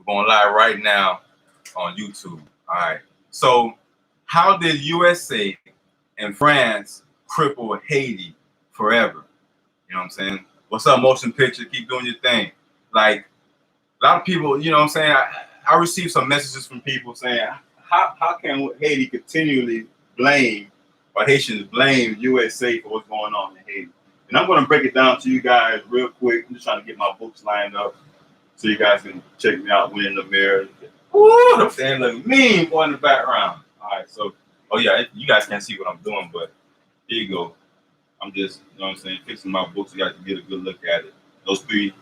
We're going live right now on YouTube. All right. So, how did USA and France cripple Haiti forever? You know what I'm saying? What's up, motion picture? Keep doing your thing. Like, a lot of people, you know what I'm saying? I received some messages from people saying, how can Haiti continually blame, or Haitians blame USA for what's going on in Haiti? And I'm going to break it down to you guys real quick. I'm just trying to get my books lined up so you guys can check me out when in the mirror. Woo, them things look mean boy in the background. All right, so, oh yeah, you guys can't see what I'm doing, but here you go. I'm just, you know what I'm saying, fixing my books. You guys can get a good look at it. Those three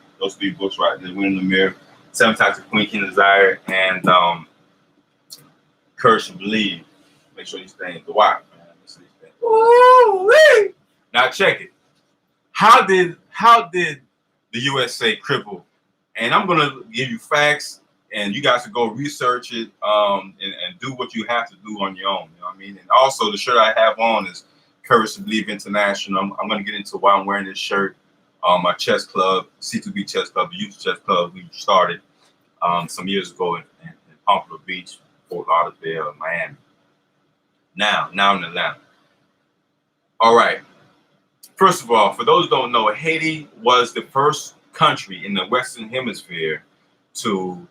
books right there, Win in the Mirror, 7 Types of Queen King Desire, and Courage to Believe. Make sure you stay in the wire, man. Woo-wee! Now check it. How did the USA cripple? And I'm gonna give you facts, and you guys can go research it, and do what you have to do on your own. You know what I mean? And also, the shirt I have on is Courage to Believe International. I'm gonna get into why I'm wearing this shirt. My chess club, C2B Chess Club, the youth chess club, we started some years ago in Pompano Beach, Fort Lauderdale, Miami. Now in Atlanta. All right. First of all, for those who don't know, Haiti was the first country in the Western Hemisphere to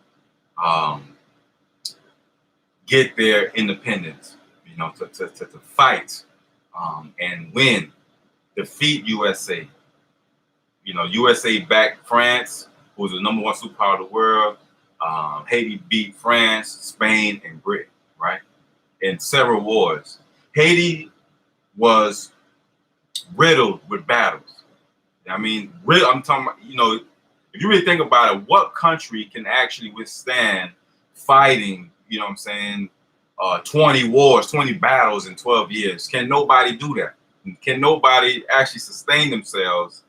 get their independence. You know, to fight and win, defeat USA. You know, USA backed France, who was the #1 superpower of the world. Haiti beat France, Spain, and Britain, right? In several wars. Haiti was riddled with battles. I mean, I'm talking about, you know, if you really think about it, what country can actually withstand fighting, you know what I'm saying, 20 wars, 20 battles in 12 years? Can nobody do that? Can nobody actually sustain themselves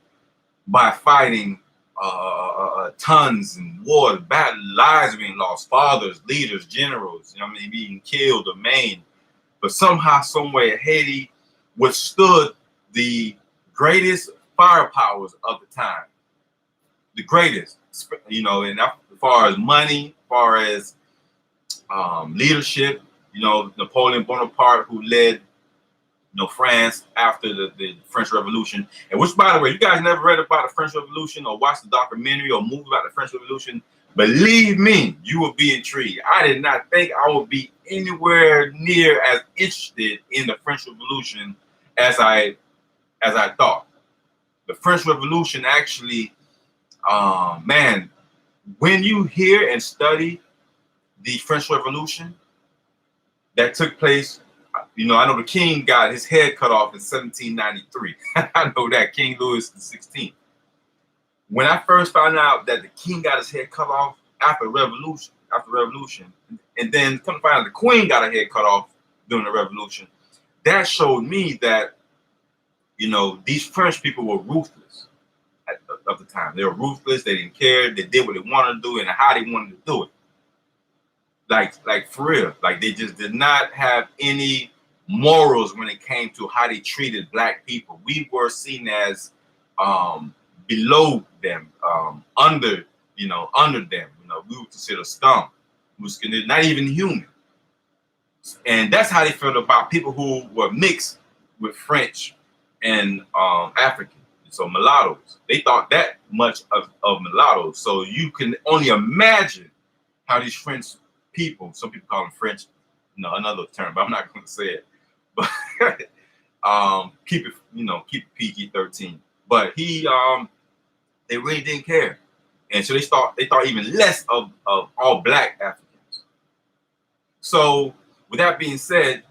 by fighting tons and wars, lives being lost, fathers, leaders, generals, you know what I mean, being killed or maimed? But somehow, somewhere, Haiti withstood the greatest firepowers of the time. The greatest, you know, and as far as money, as far as leadership, you know, Napoleon Bonaparte, who led, you know, France after the French Revolution. And which, by the way, you guys never read about the French Revolution or watched the documentary or movie about the French Revolution, believe me, you will be intrigued. I did not think I would be anywhere near as interested in the French Revolution as I thought. The French Revolution actually, man, when you hear and study the French Revolution that took place, you know, I know the king got his head cut off in 1793. I know that, King Louis XVI. When I first found out that the king got his head cut off after the revolution, and then come to find out the queen got her head cut off during the revolution, that showed me that, you know, these French people were ruthless at the time. They were ruthless. They didn't care. They did what they wanted to do and how they wanted to do it. Like for real. Like, they just did not have any morals when it came to how they treated black people. We were seen as below them, under them. You know, we were considered scum. We was not even human. And that's how they felt about people who were mixed with French and African. So mulattoes. They thought that much of mulattoes. So you can only imagine how these French people, some people call them French, no, another term, but I'm not going to say it. But keep it PG-13. But they really didn't care, and so they thought even less of all black Africans. So with that being said,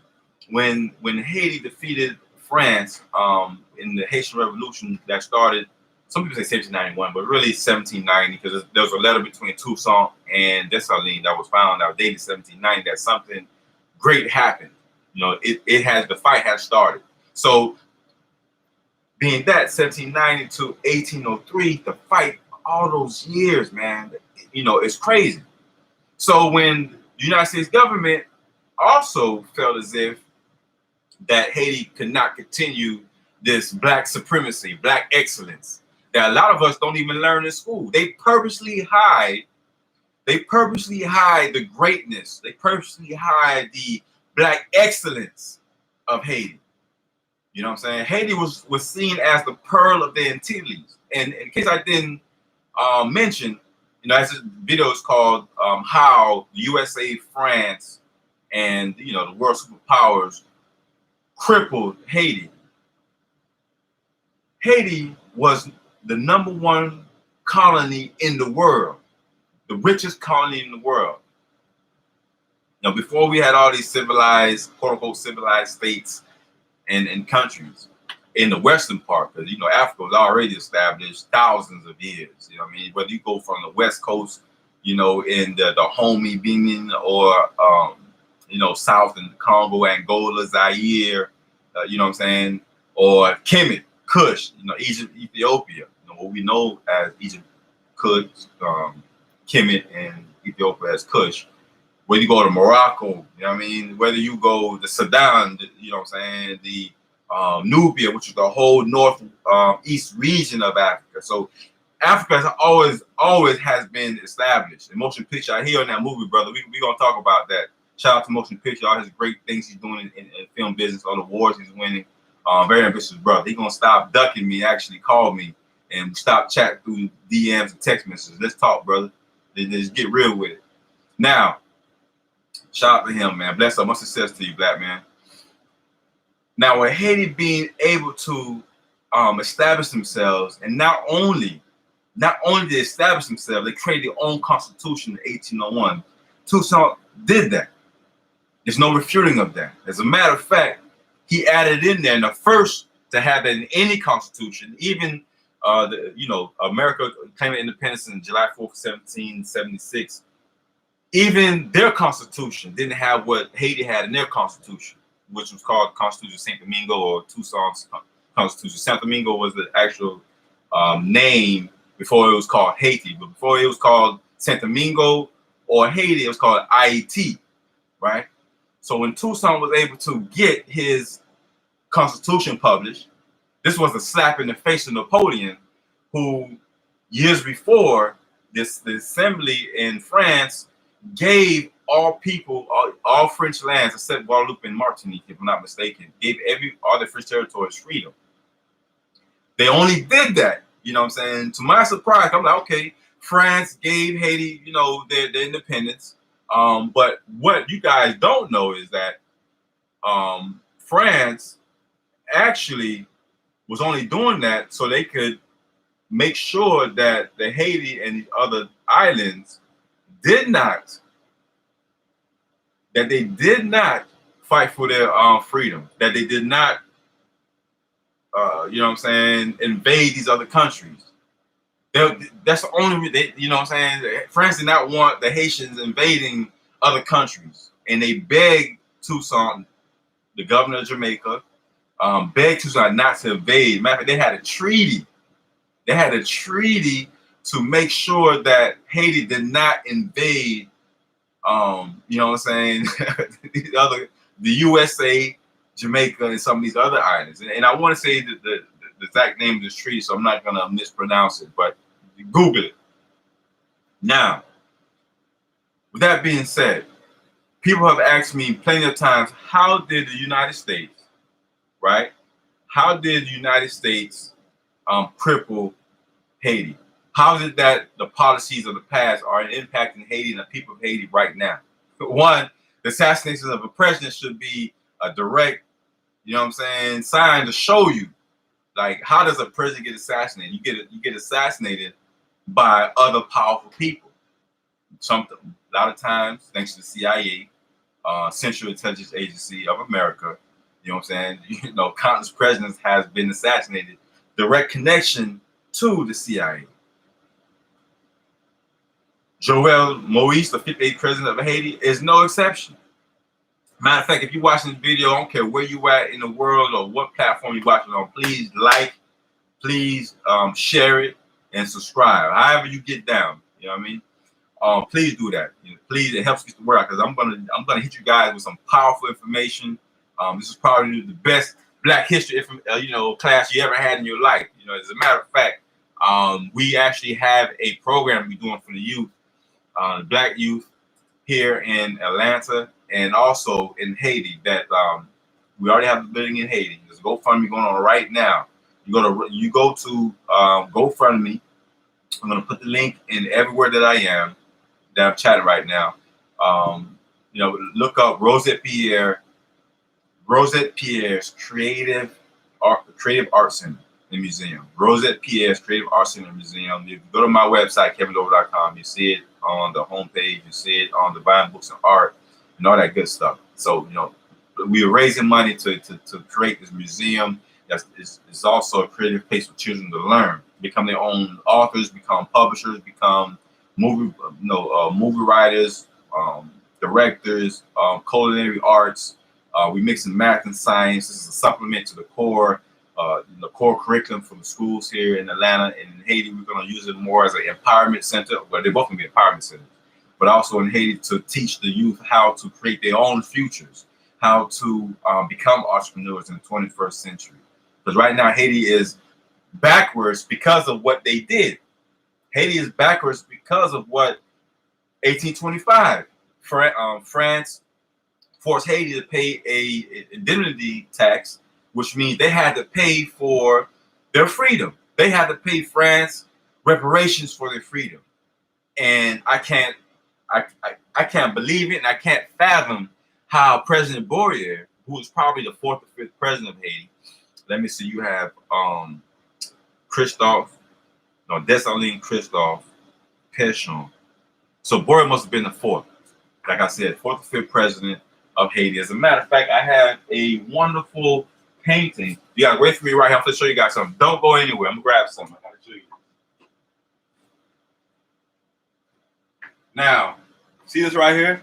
when Haiti defeated France in the Haitian Revolution that started, some people say 1791, but really 1790, because there was a letter between Toussaint and Dessalines that was found out dated 1790 that something great happened. You know, the fight has started. So being that 1790 to 1803, the fight, all those years, man, you know, it's crazy. So when the United States government also felt as if that Haiti could not continue this black supremacy, black excellence, that a lot of us don't even learn in school. They purposely hide They purposely hide the greatness. They purposely hide the black excellence of Haiti. You know what I'm saying? Haiti was seen as the pearl of the Antilles. And in case I didn't mention, you know, as this video is called How the USA, France, and, you know, the world superpowers crippled Haiti. Haiti was the #1 colony in the world, the richest colony in the world. Now, before we had all these civilized, quote unquote, civilized states and countries in the western part, because, you know, Africa was already established thousands of years. You know what I mean? Whether you go from the west coast, you know, in the Dahomey, Benin, or, you know, south in Congo, Angola, Zaire, you know what I'm saying? Or Kemet, Kush, you know, Egypt, Ethiopia, you know, what we know as Egypt, Kush, Kemet, and Ethiopia as Kush. Whether you go to Morocco, you know what I mean? Whether you go to Sudan, you know what I'm saying? The Nubia, which is the whole northeast region of Africa. So Africa has always has been established. And motion picture, I hear in that movie, brother, we gonna talk about that. Shout out to motion picture, all his great things he's doing in film business, all the awards he's winning. Very ambitious brother. He's gonna stop ducking me, actually call me, and stop chatting through DMs and text messages. Let's talk, brother. Let's get real with it. Now, shout out to him, man. Bless up. Much success to you, black man. Now, with Haiti being able to establish themselves, and not only did they establish themselves, they created their own constitution in 1801. Toussaint did that. There's no refuting of that. As a matter of fact, he added in there, and the first to have that in any constitution, even you know, America claimed independence in July 4th, 1776. Even their constitution didn't have what Haiti had in their constitution, which was called Constitution of Saint Domingo, or Toussaint's Constitution. Saint Domingo was the actual name before it was called Haiti, but before it was called Saint Domingo or Haiti, it was called Haiti, right? So when Toussaint was able to get his constitution published, this was a slap in the face of Napoleon, who years before this, the assembly in France gave all people, all French lands except Guadeloupe and Martinique, if I'm not mistaken, gave all the French territories freedom. They only did that, you know what I'm saying? To my surprise, I'm like, okay, France gave Haiti, you know, their independence. But what you guys don't know is that France actually was only doing that so they could make sure that the Haiti and the other islands did not fight for their freedom, that they did not, you know what I'm saying, invade these other countries. That's the only, you know what I'm saying, France did not want the Haitians invading other countries. And they begged Toussaint, the governor of Jamaica, begged Toussaint not to invade. Matter of fact, they had a treaty. They had a treaty to make sure that Haiti did not invade, you know what I'm saying, the USA, Jamaica, and some of these other islands. And I want to say that the exact name of this treaty, so I'm not going to mispronounce it, but Google it. Now, with that being said, people have asked me plenty of times, how did the United States, right? How did the United States cripple Haiti? How is it that the policies of the past are impacting Haiti and the people of Haiti right now? One, the assassination of a president should be a direct, you know what I'm saying, sign to show you, like, how does a president get assassinated? You get assassinated by other powerful people. A lot of times, thanks to the CIA, Central Intelligence Agency of America, you know what I'm saying? You know, countless presidents has been assassinated. Direct connection to the CIA. Joel Moise, the 58th president of Haiti, is no exception. Matter of fact, if you're watching this video, I don't care where you at in the world or what platform you're watching on, please like, please share it, and subscribe. However you get down, you know what I mean? Please do that. You know, please, it helps get the word out, because I'm gonna hit you guys with some powerful information. This is probably the best Black history, you know, class you ever had in your life. You know, as a matter of fact, we actually have a program we're doing for the youth. Black youth here in Atlanta and also in Haiti. That we already have a building in Haiti. There's a GoFundMe going on right now. You go to GoFundMe. I'm gonna put the link in everywhere that I am that I'm chatting right now. Look up Rosette Pierre's Creative Art Center and Museum. Rosette Pierre's Creative Art Center and Museum. If you go to my website, KevinDorival.com, you see it on the homepage, you see it on the Buying Books and Art and all that good stuff. So, we are raising money to create this museum. It's also a creative place for children to learn, become their own authors, become publishers, become movie writers, directors, culinary arts. We mix in math and science. This is a supplement to the core curriculum from the schools here in Atlanta and in Haiti. We're going to use it more as an empowerment center. Well, they're both going to be empowerment centers, but also in Haiti to teach the youth how to create their own futures, how to become entrepreneurs in the 21st century. Because right now, Haiti is backwards because of what they did. Haiti is backwards because of what 1825 France forced Haiti to pay a indemnity tax, which means they had to pay for their freedom. They had to pay France reparations for their freedom. And I can't believe it, and I can't fathom how President Boyer, who is probably the 4th or 5th president of Haiti, let me see, you have Dessalines Christophe Pétion. So Boyer must have been the 4th. Like I said, 4th or 5th president of Haiti. As a matter of fact, I have a wonderful painting. You gotta wait for me right here. I'm gonna show you guys something. Don't go anywhere. I'm gonna grab something. I gotta show you. Now, see this right here?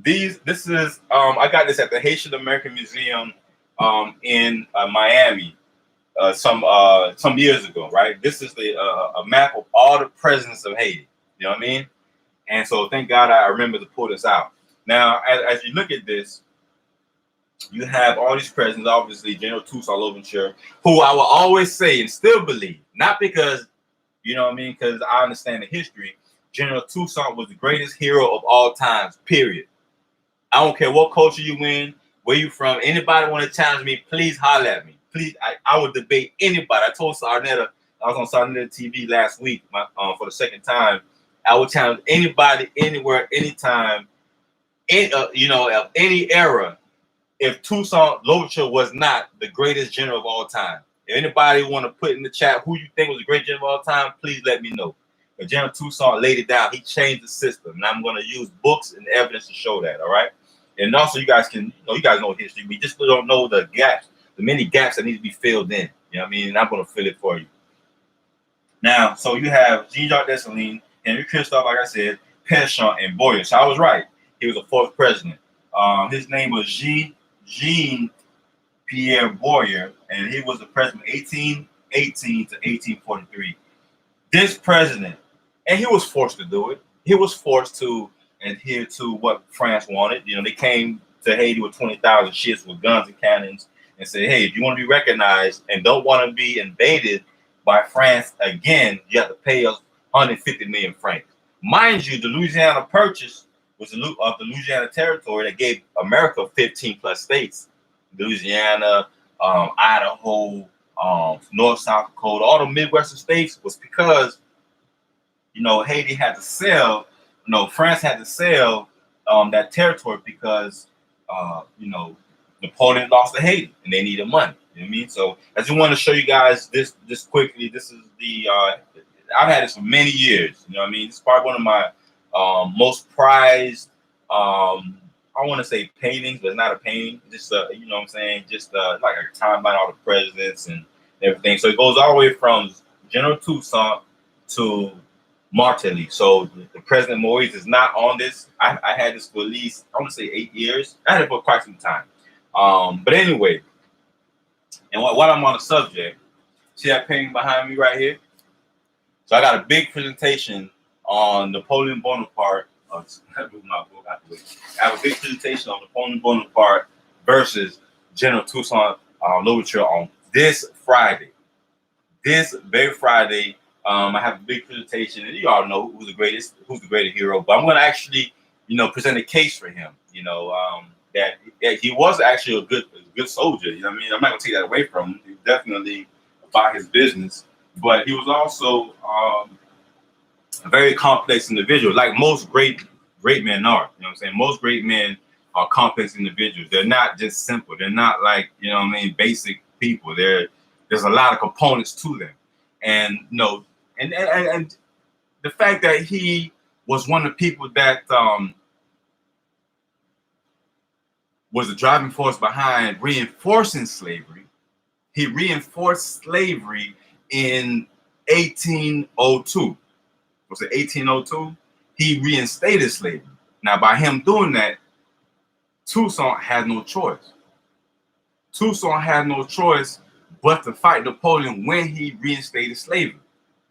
This is I got this at the Haitian American Museum in Miami some years ago, right? This is a map of all the presidents of Haiti. You know what I mean? And so thank God I remember to pull this out. Now, as you look at this, you have all these presidents, obviously General Toussaint Louverture, who I will always say and still believe, not because, you know what I mean, because I understand the history. General Toussaint was the greatest hero of all times, period. I don't care what culture you in, where you from. Anybody want to challenge me, please holler at me. Please, I would debate anybody. I told Sarnetta, I was on Sarnetta TV last week for the second time. I would challenge anybody, anywhere, anytime, of any era, if Toussaint Louverture was not the greatest general of all time. If anybody want to put in the chat who you think was the great general of all time, please let me know. But General Toussaint laid it down. He changed the system, and I'm going to use books and evidence to show that. All right, and also you guys know history. We just don't know the gaps, the many gaps that need to be filled in. You know what I mean? And I'm going to fill it for you. Now, so you have Jean-Jacques Dessalines, Henry Christophe, like I said, Pétion, and Boyer. So I was right. He was the 4th president. His name was Jean Pierre Boyer, and he was the president from 1818 to 1843. This president, and he was forced to do it. He was forced to adhere to what France wanted. You know, they came to Haiti with 20,000 ships with guns and cannons and said, hey, if you want to be recognized and don't want to be invaded by France again, you have to pay us 150 million francs. Mind you, the Louisiana Purchase was of the Louisiana Territory that gave America 15 plus states. Louisiana, Idaho, North, South Dakota, all the Midwestern states was because, Haiti had to sell, France had to sell that territory because, Napoleon lost to Haiti and they needed money. You know what I mean? So I just want to show you guys this quickly. This is I've had this for many years. You know what I mean? It's probably one of my most prized, I want to say paintings, but it's not a painting. Just, you know what I'm saying? Just like a timeline, all the presidents and everything. So it goes all the way from General Toussaint to Martelly. So the President Moise is not on this. I had this for at least, I want to say 8 years. I had it for quite some time. But anyway, and while I'm on the subject, see that painting behind me right here? So I got a big presentation on Napoleon Bonaparte. Move my book out the way. I have a big presentation on Napoleon Bonaparte versus General Toussaint Louverture on this Friday. This very Friday I have a big presentation, and you all know who's the greatest hero. But I'm going to actually, present a case for him. That he was actually a good soldier. You know what I mean? I'm not going to take that away from him. He was definitely about his business, but he was also a very complex individual, like most great men are. You know what I'm saying? Most great men are complex individuals. They're not just simple. They're not like, basic people. There's a lot of components to them. And and the fact that he was one of the people that was the driving force behind reinforcing slavery. He reinforced slavery in 1802. Was it 1802? He reinstated slavery. Now, by him doing that, Toussaint had no choice. Toussaint had no choice but to fight Napoleon when he reinstated slavery.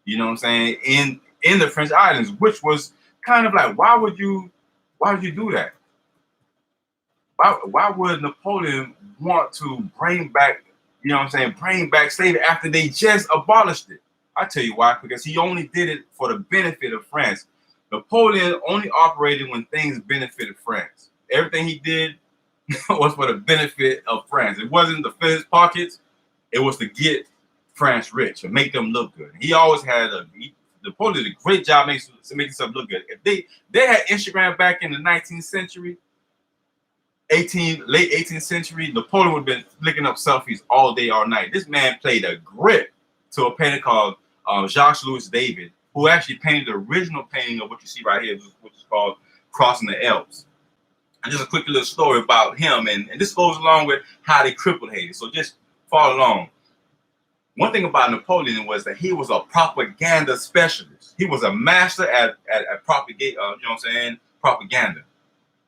You know what I'm saying? In the French islands, which was kind of like, why would you do that? Why would Napoleon want to bring back, bring back slavery after they just abolished it? I tell you why, because he only did it for the benefit of France. Napoleon only operated when things benefited France. Everything he did was for the benefit of France. It wasn't to fill his pockets. It was to get France rich and make them look good. He always had Napoleon did a great job making himself look good. If they had Instagram back in the 19th century, late 18th century, Napoleon would have been flicking up selfies all day, all night. This man played a grip to a painter called Jacques Louis David, who actually painted the original painting of what you see right here, which is called Crossing the Alps. And just a quick little story about him, and this goes along with how they crippled Haiti. So just follow along. One thing about Napoleon was that he was a propaganda specialist. He was a master at propagate, propaganda.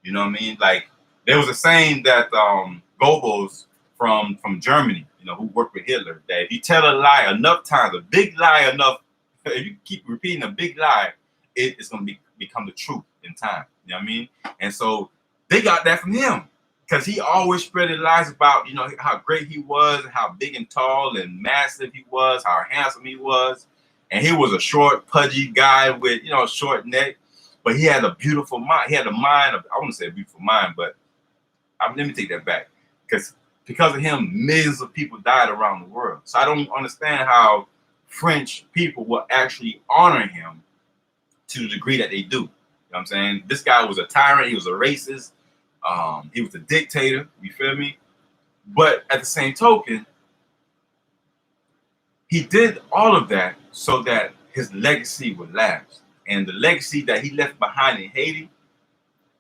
You know what I mean? Like, there was a saying that Goebbels from Germany, who worked with Hitler, that if you tell a lie enough times, a big lie enough, if you keep repeating a big lie, it's going to become the truth in time. You know what I mean? And so they got that from him, because he always spread lies about, how great he was, and how big and tall and massive he was, how handsome he was. And he was a short, pudgy guy with, a short neck, but he had a beautiful mind. He had a mind of, I wouldn't say a beautiful mind, but let me take that back, because of him, millions of people died around the world. So I don't understand how French people will actually honor him to the degree that they do. You know what I'm saying? This guy was a tyrant. He was a racist. He was a dictator. You feel me? But at the same token, he did all of that so that his legacy would last. And the legacy that he left behind in Haiti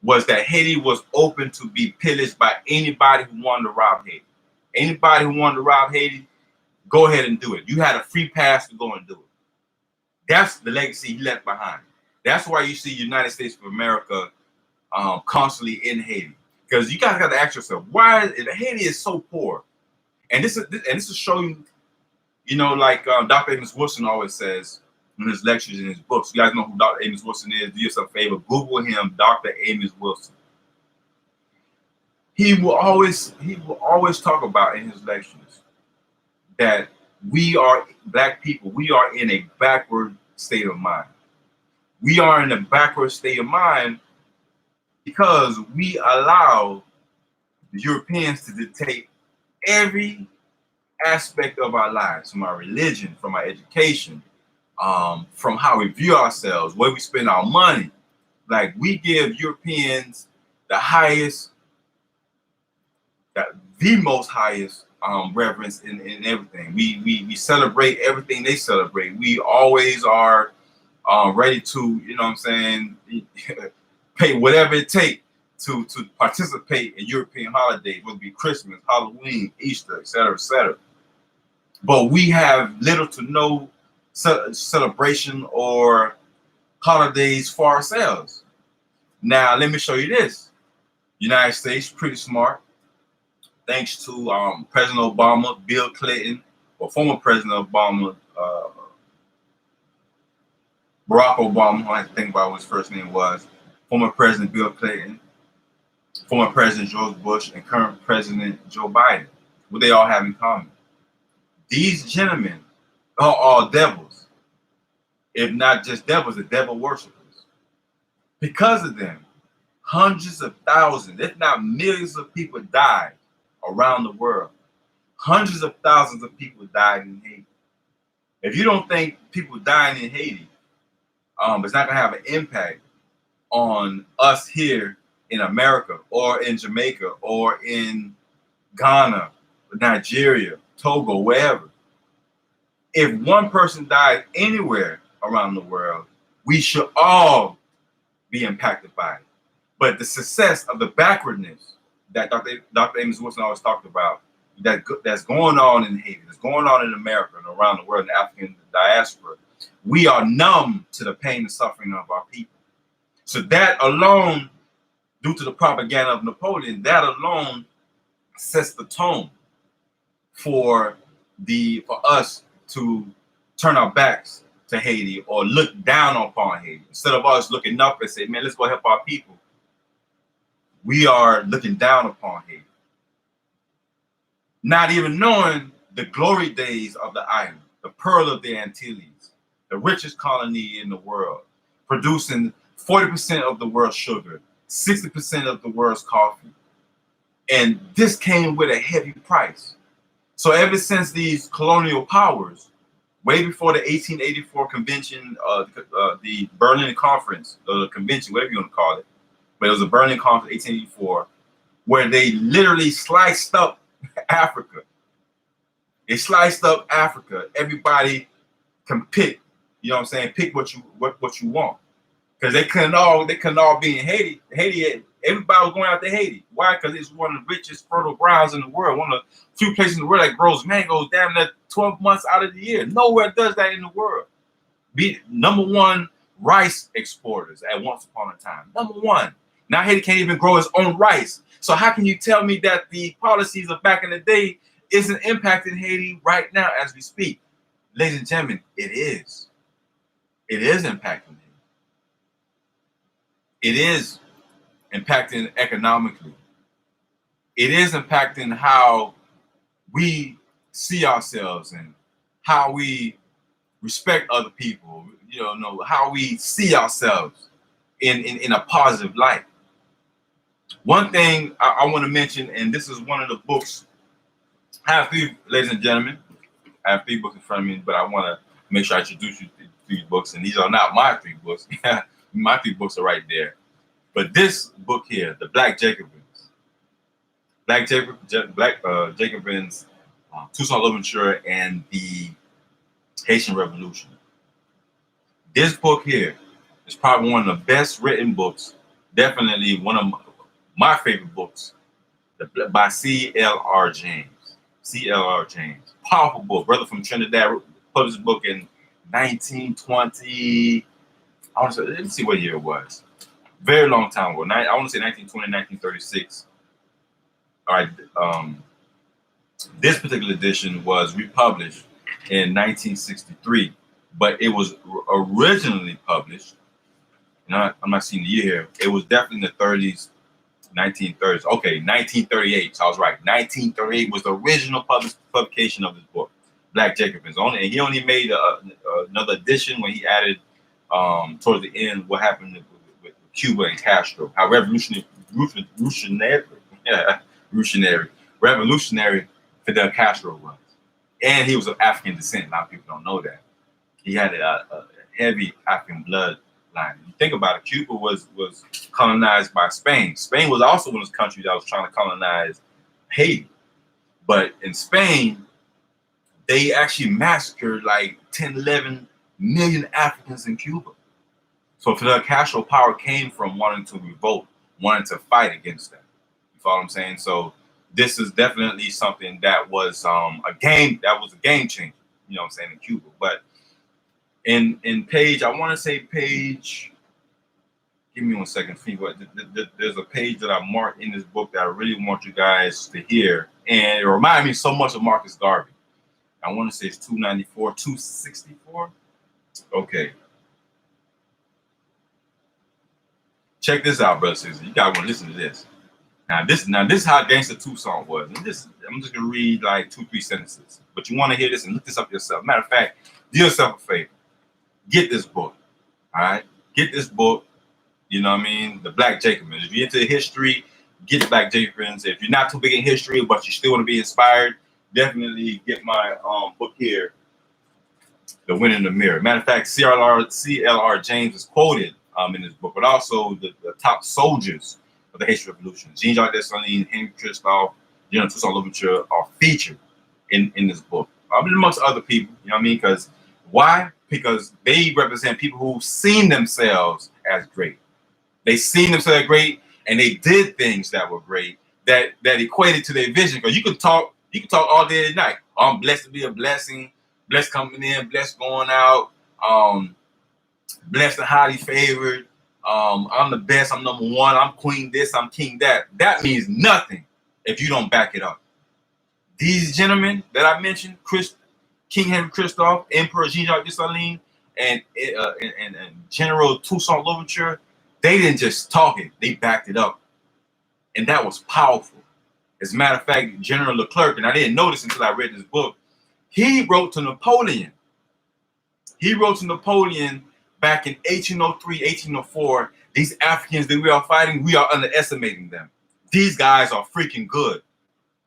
was that Haiti was open to be pillaged by anybody who wanted to rob Haiti. Anybody who wanted to rob Haiti, go ahead and do it. You had a free pass to go and do it. That's the legacy he left behind. That's why you see United States of America constantly in Haiti. Because you guys got to ask yourself, why Haiti is so poor? And this is showing, like Dr. Amos Wilson always says in his lectures and his books. You guys know who Dr. Amos Wilson is. Do yourself a favor, Google him, Dr. Amos Wilson. He will always talk about in his lectures that we are Black people. We are in a backward state of mind. We are in a backward state of mind because we allow the Europeans to dictate every aspect of our lives, from our religion, from our education, from how we view ourselves, where we spend our money. Like, we give Europeans the most highest reverence in everything. We celebrate everything they celebrate. We always are ready to, pay whatever it takes to participate in European holidays, whether it be Christmas, Halloween, Easter, etc., etc. But we have little to no celebration or holidays for ourselves. Now, let me show you this. United States, pretty smart. Thanks to President Obama, Bill Clinton, or former President Obama, Barack Obama, I have to think about what his first name was, former President Bill Clinton, former President George Bush, and current President Joe Biden. What they all have in common? These gentlemen are all devils. if not just devils, the devil worshippers. Because of them, hundreds of thousands, if not millions of people died around the world. Hundreds of thousands of people died in Haiti. If you don't think people dying in Haiti, it's not going to have an impact on us here in America or in Jamaica or in Ghana, Nigeria, Togo, wherever. If one person died anywhere around the world, we should all be impacted by it. But the success of the backwardness that Dr. Amos Wilson always talked about, that's going on in Haiti, that's going on in America and around the world, in the African diaspora, we are numb to the pain and suffering of our people. So that alone, due to the propaganda of Napoleon, that alone sets the tone for us to turn our backs to Haiti or look down upon Haiti. Instead of us looking up and say, man, let's go help our people, we are looking down upon Haiti. Not even knowing the glory days of the island, the pearl of the Antilles, the richest colony in the world, producing 40% of the world's sugar, 60% of the world's coffee. And this came with a heavy price. So ever since these colonial powers, way before the 1884 convention, the Berlin Conference, the convention, whatever you want to call it, but it was a Berlin Conference, 1884, where they literally sliced up Africa. They sliced up Africa. Everybody can pick, you know what I'm saying? Pick what you want. Because they couldn't all be in Haiti. Haiti, everybody was going out to Haiti. Why? Because it's one of the richest fertile grounds in the world. One of the few places in the world that grows mangoes damn near 12 months out of the year. Nowhere does that in the world. Be number one rice exporters at once upon a time. Number one. Now Haiti can't even grow its own rice. So how can you tell me that the policies of back in the day isn't impacting Haiti right now as we speak? Ladies and gentlemen, it is. It is impacting Haiti. It is impacting economically. It is impacting how we see ourselves and how we respect other people, you know how we see ourselves in a positive light. One thing I want to mention, and this is one of the books, I have three, ladies and gentlemen, I have three books in front of me, but I want to make sure I introduce you to these books, and these are not my three books. My three books are right there. But this book here, The Black Jacobins, Jacobins, Toussaint Louverture, and the Haitian Revolution. This book here is probably one of the best written books, definitely one of my favorite books, by C.L.R. James. C.L.R. James. Powerful book. Brother from Trinidad published a book in 1920. I want to say, let's see what year it was. Very long time ago. I want to say 1920, 1936. All right. This particular edition was republished in 1963, but it was originally published. I'm not seeing the year here. It was definitely in the 30s, 1930s. Okay, 1938. So I was right. 1938 was the original publication of this book, Black Jacobins. And he only made another edition when he added towards the end what happened with Cuba and Castro, how revolutionary Fidel Castro was. And he was of African descent. A lot of people don't know that. He had a heavy African bloodline. You think about it, Cuba was colonized by Spain. Spain was also one of those countries that was trying to colonize Haiti. But in Spain, they actually massacred like 10, 11 million Africans in Cuba. So Fidel Castro power came from wanting to revolt, wanting to fight against that. You follow what I'm saying? So this is definitely something that was a game changer, you know what I'm saying, in Cuba. But in page, I want to say page, give me 1 second. There's a page that I marked in this book that I really want you guys to hear. And it reminds me so much of Marcus Garvey. I want to say it's 294, 264. Okay. Check this out, brothers and sisters. You guys want to listen to this. Now this is how Gangsta Toussaint was. And this, I'm just gonna read like 2-3 sentences. But you want to hear this and look this up yourself. Matter of fact, do yourself a favor. get this book. All right, get this book. You know what I mean? The Black Jacobins. If you're into history, get the Black Jacobins. If you're not too big in history, but you still want to be inspired, definitely get my book here, The Wind in the Mirror. Matter of fact, C.L.R. James is quoted in this book, but also the top soldiers of the Haitian Revolution. Jean-Jacques Dessalines, Henry Christophe, General Toussaint Louverture are featured in this book. Amongst other people, you know what I mean? Why? Because they represent people who've seen themselves as great. They seen themselves great, and they did things that were great that equated to their vision. Because you can talk all day and night. I'm blessed to be a blessing, blessed coming in, blessed going out, blessed and highly favored. I'm the best. I'm number one. I'm queen this. I'm king that. That means nothing if you don't back it up. These gentlemen that I mentioned, King Henry Christophe, Emperor Jean-Jacques Dessalines, and General Toussaint Louverture, they didn't just talk it, they backed it up. And that was powerful. As a matter of fact, General Leclerc, and I didn't know this until I read this book, he wrote to Napoleon. He wrote to Napoleon back in 1803, 1804, these Africans that we are fighting, we are underestimating them. These guys are freaking good.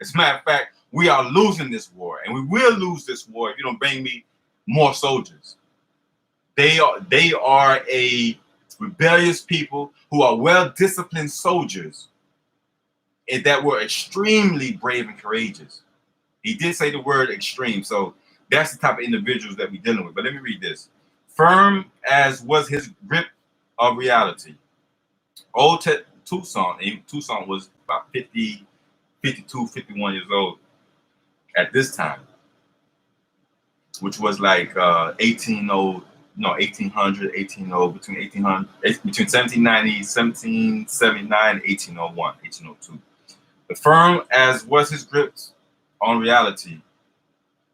As a matter of fact, we are losing this war, and we will lose this war if you don't bring me more soldiers. They are a rebellious people who are well-disciplined soldiers and that were extremely brave and courageous. He did say the word extreme, so that's the type of individuals that we're dealing with. But let me read this. Firm as was his grip of reality. Old Toussaint was about 50, 52, 51 years old at this time, which was like 1800, between 1790, 1779, 1801, 1802. The firm as was his grips on reality,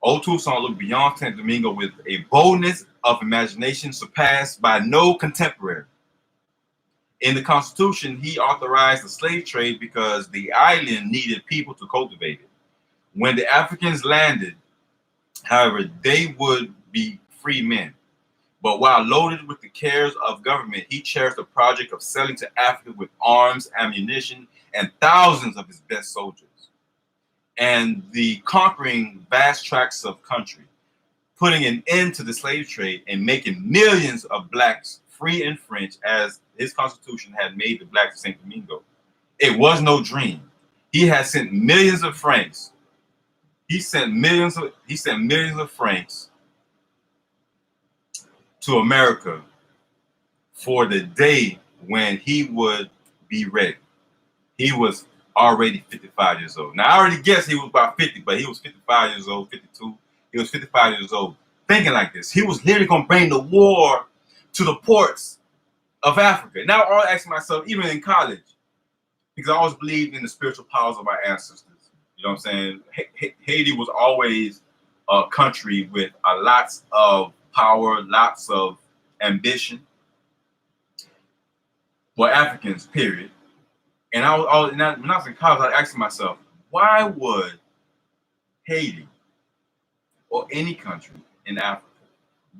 old Toussaint looked beyond St. Domingo with a boldness of imagination surpassed by no contemporary. In the Constitution, he authorized the slave trade because the island needed people to cultivate it. When the Africans landed, however, they would be free men. But while loaded with the cares of government, he cherished the project of selling to Africa with arms, ammunition, and thousands of his best soldiers, and the conquering vast tracts of country, putting an end to the slave trade and making millions of blacks free and French, as his constitution had made the blacks of St. Domingo. It was no dream. He had sent millions of francs. He sent millions of francs to America for the day when he would be ready. He was already 55 years old. Now, I already guessed he was about 50, but he was 55 years old, 52. He was 55 years old, thinking like this. He was literally going to bring the war to the ports of Africa. Now, I always ask myself, even in college, because I always believed in the spiritual powers of our ancestors. You know what I'm saying? Haiti was always a country with lots of power, lots of ambition. For Africans, period. And when I was in college, I asked myself, why would Haiti or any country in Africa,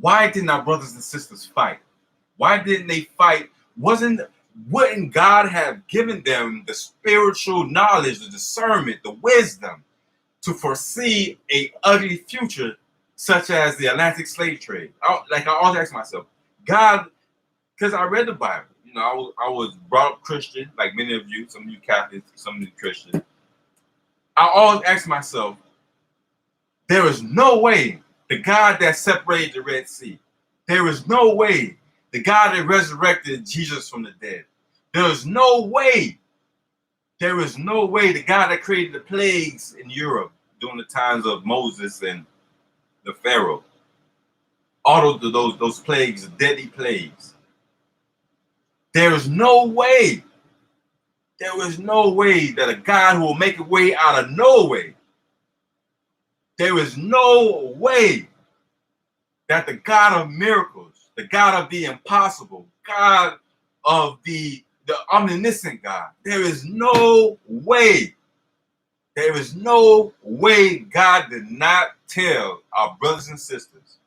why didn't our brothers and sisters fight? Why didn't they fight? Wouldn't God have given them the spiritual knowledge, the discernment, the wisdom to foresee a ugly future such as the Atlantic slave trade? I always ask myself, God, because I read the Bible. You know, I was brought up Christian, like many of you, some of you Catholics, some of you Christians. I always ask myself, there is no way the God that separated the Red Sea, there is no way the God that resurrected Jesus from the dead, there is no way the God that created the plagues in Europe during the times of Moses and the Pharaoh, all of those plagues, deadly plagues. There is no way that a God who will make a way out of no way, there is no way that the God of miracles, the God of the impossible, God of the omniscient God, there is no way God did not tell our brothers and sisters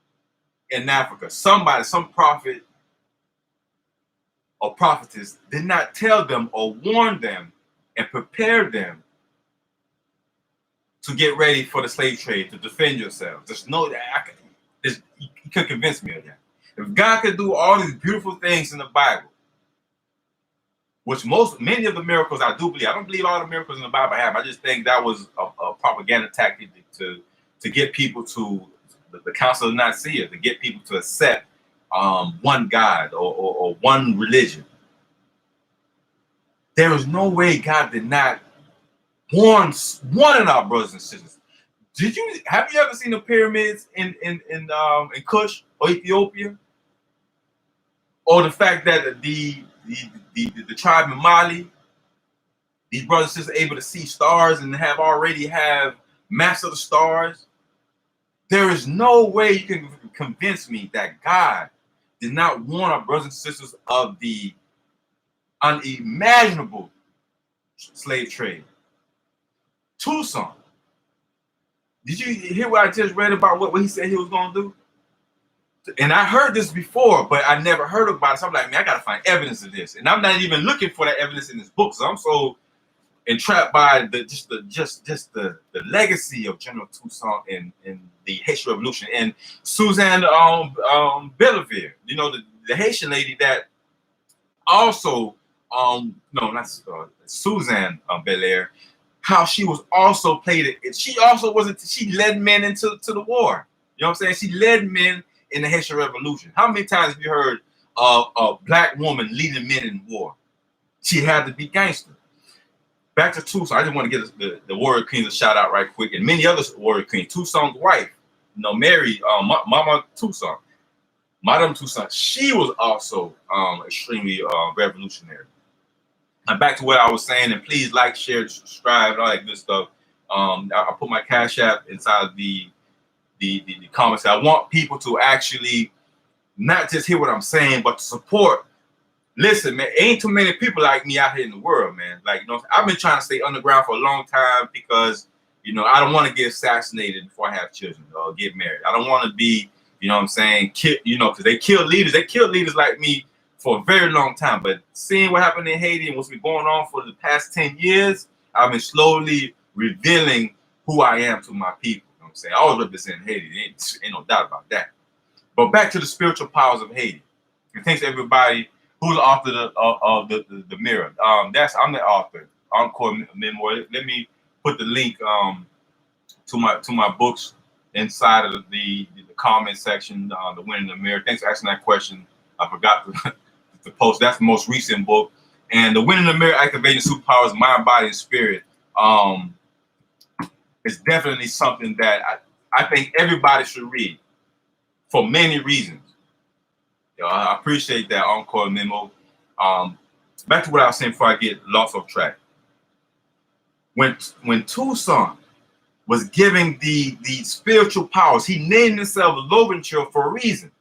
in Africa, somebody, some prophet or prophetess did not tell them or warn them and prepare them to get ready for the slave trade, to defend yourselves. Just know that you could convince me of that. If God could do all these beautiful things in the Bible, which many of the miracles I do believe, I don't believe all the miracles in the Bible happen. I just think that was a propaganda tactic to get people to the Council of Nicaea, to get people to accept one God or one religion. There is no way God did not warn of our brothers and sisters. Have you ever seen the pyramids in Kush or Ethiopia? Or the fact that the tribe in Mali, these brothers and sisters are able to see stars and already have maps of the stars? There is no way you can convince me that God did not warn our brothers and sisters of the unimaginable slave trade. Tucson. Did you hear what I just read about what he said he was going to do? And I heard this before, but I never heard about it. So I'm like, man, I got to find evidence of this. And I'm not even looking for that evidence in this book. So I'm so entrapped by the legacy of General Tucson in the Haitian Revolution. And Suzanne Bellevere, you know, the Haitian lady that also, no, not Suzanne Belair, how she was also played it. She also she led men into the war. You know what I'm saying? She led men in the Haitian Revolution. How many times have you heard a black woman leading men in war? She had to be gangster. Back to Tucson. I just want to get the warrior queens a shout out right quick, and many other warrior queens. Tucson's wife, you know, Mary, Mama Tucson, Madame Tucson. She was also extremely revolutionary. And back to what I was saying, and please like, share, subscribe, all that good stuff. I put my Cash App inside the comments. I want people to actually not just hear what I'm saying, but to support. Listen, man, ain't too many people like me out here in the world, man. Like, you know, I've been trying to stay underground for a long time because, you know, I don't want to get assassinated before I have children or get married. I don't want to be, you know what I'm saying, you know, because they kill leaders. They kill leaders like me for a very long time. But seeing what happened in Haiti and what's been going on for the past 10 years, I've been slowly revealing who I am to my people. You know what I'm saying? I always represent Haiti. Ain't no doubt about that. But back to the spiritual powers of Haiti. And thanks to everybody who's the author of the Mirror. I'm the author. Encore Memoir. Let me put the link to my books inside of the comment section. The Winning the Mirror. Thanks for asking that question. I forgot to post. That's the most recent book. And the Winning the Mirror, Activating Superpowers, Mind, Body, and Spirit. Is definitely something that I think everybody should read for many reasons. You know, I appreciate that Encore Memo. Back to what I was saying before I get lost off track. When Tucson was giving the spiritual powers, he named himself Loventure for a reason.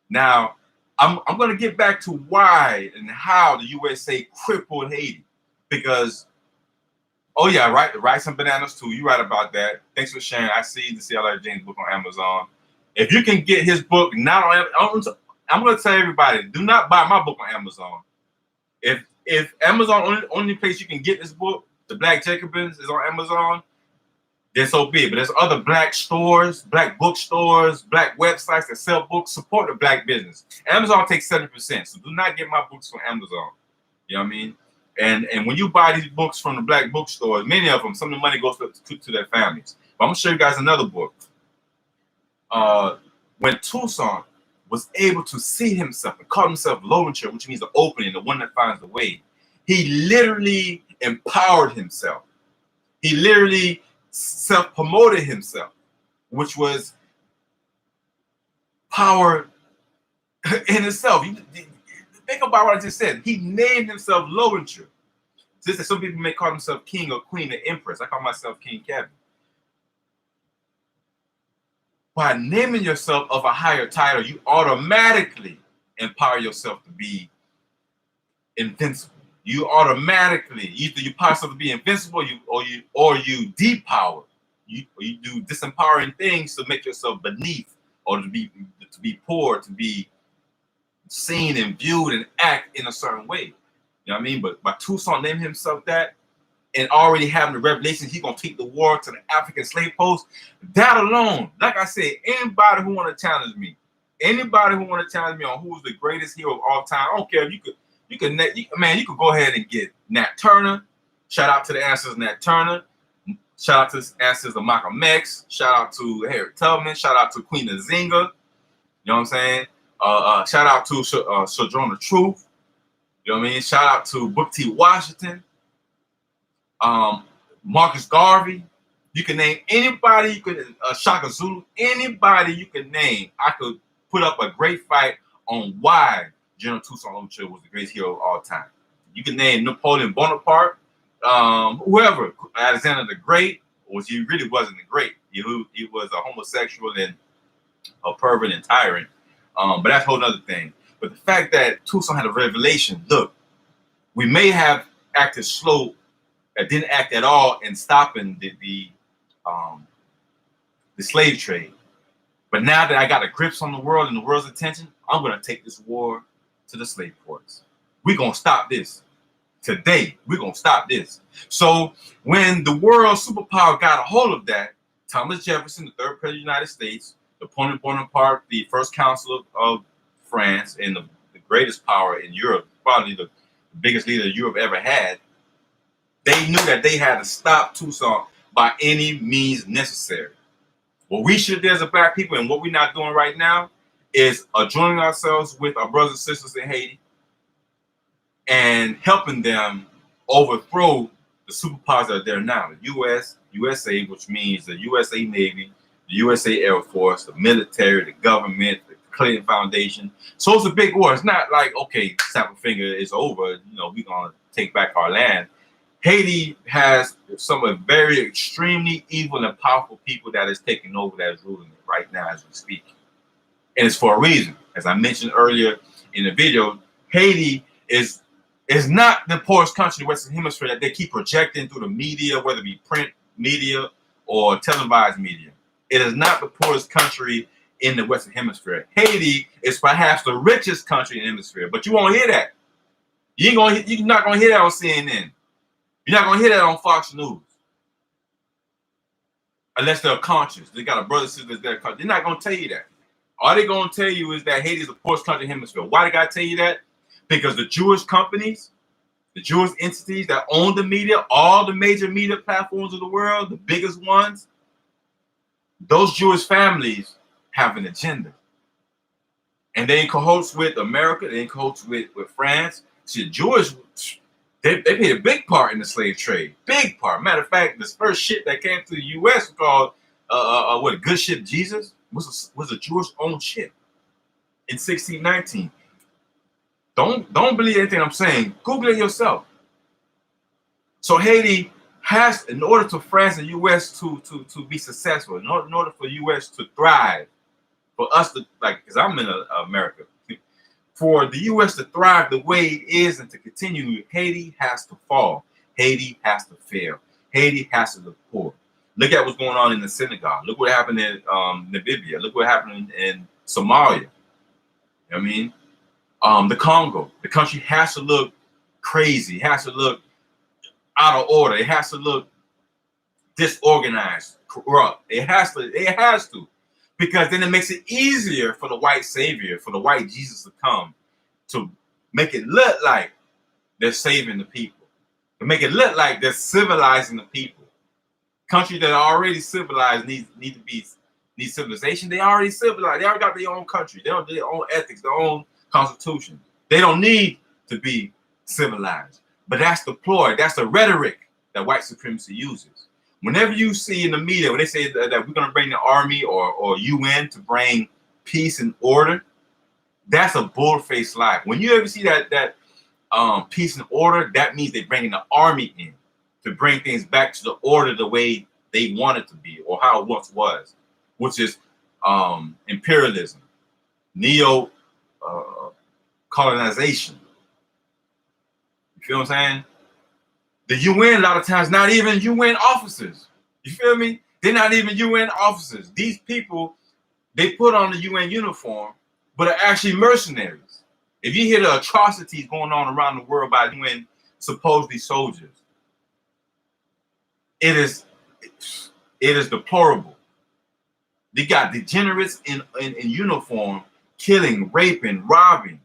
Now, I'm going to get back to why and how the USA crippled Haiti. Because, oh yeah, write some bananas too. You're right about that. Thanks for sharing. I see the C.L.R. James book on Amazon. If you can get his book, not on, I'm going to tell everybody, do not buy my book on Amazon. If Amazon only place you can get this book, The Black Jacobins, is on Amazon, then so be it. But there's other black stores, black bookstores, black websites that sell books, support the black business. Amazon takes 70%, so do not get my books from Amazon. You know what I mean? And when you buy these books from the black bookstores, many of them, some of the money goes to their families. But I'm going to show you guys another book. When Tucson was able to see himself and call himself Loventure, which means the opening, the one that finds the way, he literally empowered himself. He literally self-promoted himself, which was power in itself. Think about what I just said. He named himself Loventure. Just that some people may call themselves king or queen or empress. I call myself King Kevin. By naming yourself of a higher title, you automatically empower yourself to be invincible. You automatically, either you possibly be invincible, or you depower. You do disempowering things to make yourself beneath or to be poor, to be seen and viewed and act in a certain way. You know what I mean? But by Toussaint naming himself that and already having the revelation he's gonna take the war to the African slave post, that alone, like I said, anybody who want to challenge me, on who's the greatest hero of all time, I don't care if you could go ahead and get Nat Turner. Shout out to the ancestors of Nat Turner. Shout out to the ancestors of Malcolm X. Shout out to Harriet Tubman. Shout out to Queen Nzinga. You know what I'm saying? Shout out to Sojourner Truth. You know what I mean? Shout out to Booker T. Washington. Marcus Garvey. You can name anybody. You could Shaka Zulu. Anybody you can name. I could put up a great fight on why General Toussaint Louverture was the greatest hero of all time. You can name Napoleon Bonaparte, whoever, Alexander the Great, which he really wasn't the great. He was a homosexual and a pervert and tyrant. But that's a whole other thing. But the fact that Toussaint had a revelation, look, we may have acted slow, didn't act at all in stopping the slave trade. But now that I got a grips on the world and the world's attention, I'm going to take this war to the slave ports. We're going to stop this. Today, we're going to stop this. So when the world superpower got a hold of that, Thomas Jefferson, the third president of the United States, Napoleon Bonaparte, the first consul of France and the greatest power in Europe, probably the biggest leader Europe ever had, they knew that they had to stop Toussaint by any means necessary. What we should do as a black people and what we're not doing right now is joining ourselves with our brothers and sisters in Haiti and helping them overthrow the superpowers that are there now. The USA, which means the USA Navy, the USA Air Force, the military, the government, the Clinton Foundation. So it's a big war. It's not like, okay, snap a finger, it's over. You know, we're going to take back our land. Haiti has some of very extremely evil and powerful people that is taking over, that is ruling it right now as we speak. And it's for a reason. As I mentioned earlier in the video, Haiti is not the poorest country in the Western Hemisphere that they keep projecting through the media, whether it be print media or televised media. It is not the poorest country in the Western Hemisphere. Haiti is perhaps the richest country in the hemisphere, but you won't hear that. You're not going to hear that on CNN. You're not going to hear that on Fox News. Unless they're conscious. They got a brother, sister that's conscious. They're not going to tell you that. All they're going to tell you is that Haiti is the poorest country in the hemisphere. Why they got to tell you that? Because the Jewish companies, the Jewish entities that own the media, all the major media platforms of the world, the biggest ones, those Jewish families have an agenda. And they in cahoots with America, they in cahoots with France. See, Jewish, they played a big part in the slave trade. Big part. Matter of fact, this first ship that came to the U.S. called, Good Ship Jesus, was a Jewish-owned ship in 1619. Don't believe anything I'm saying. Google it yourself. So Haiti has, in order for France and U.S. to be successful, in order for U.S. to thrive, for us to, like, because I'm in America, for the U.S. to thrive the way it is and to continue, Haiti has to fall. Haiti has to fail. Haiti has to look poor. Look at what's going on in the Senegal. Look what happened in Namibia. Look what happened in Somalia. You know what I mean? The Congo. The country has to look crazy. It has to look out of order. It has to look disorganized, corrupt. It has to. Because then it makes it easier for the white savior, for the white Jesus to come, to make it look like they're saving the people, to make it look like they're civilizing the people. Countries that are already civilized need civilization. They already civilized. They already got their own country. They have their own ethics, their own constitution. They don't need to be civilized. But that's the ploy. That's the rhetoric that white supremacy uses. Whenever you see in the media when they say that we're going to bring the army or UN to bring peace and order, that's a bull-faced lie. When you ever see that peace and order, that means they're bringing the army in to bring things back to the order the way they want it to be or how it once was, which is imperialism, colonization. You feel what I'm saying? The UN, a lot of times, not even UN officers. You feel me? They're not even UN officers. These people They put on the UN uniform, but are actually mercenaries. If you hear the atrocities going on around the world by UN supposedly soldiers, it is deplorable. They got degenerates in uniform, killing, raping, robbing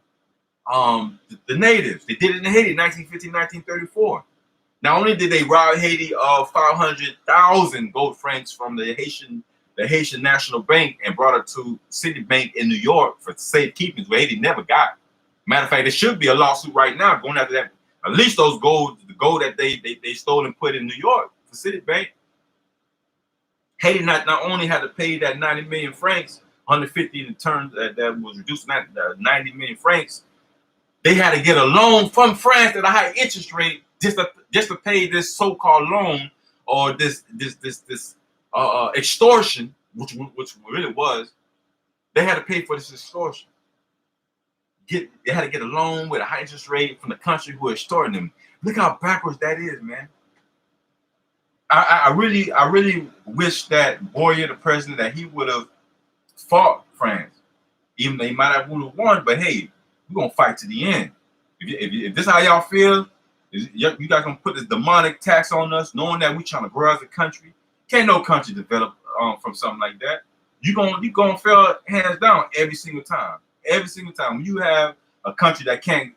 the natives. They did it in Haiti, 1950, 1934. Not only did they rob Haiti of 500,000 gold francs from the Haitian National Bank and brought it to Citibank in New York for safekeeping, where Haiti never got. Matter of fact, there should be a lawsuit right now going after that. At least the gold that they stole and put in New York for Citibank. Haiti not only had to pay that 90 million francs, 150 in turn that was reduced to 90 million francs. They had to get a loan from France at a high interest rate just to pay this so-called loan, or this extortion, which really was. They had to pay for this extortion. They had to get a loan with a high interest rate from the country who extorting them. Look how backwards that is, man. I really wish that Boyer, the president, that he would have fought France, even though he might have won. But hey, we're gonna fight to the end. If this is how y'all feel, you guys gonna put this demonic tax on us, knowing that we trying to grow as a country. Can't no country develop from something like that. You gonna fail hands down every single time. Every single time. When you have a country that can't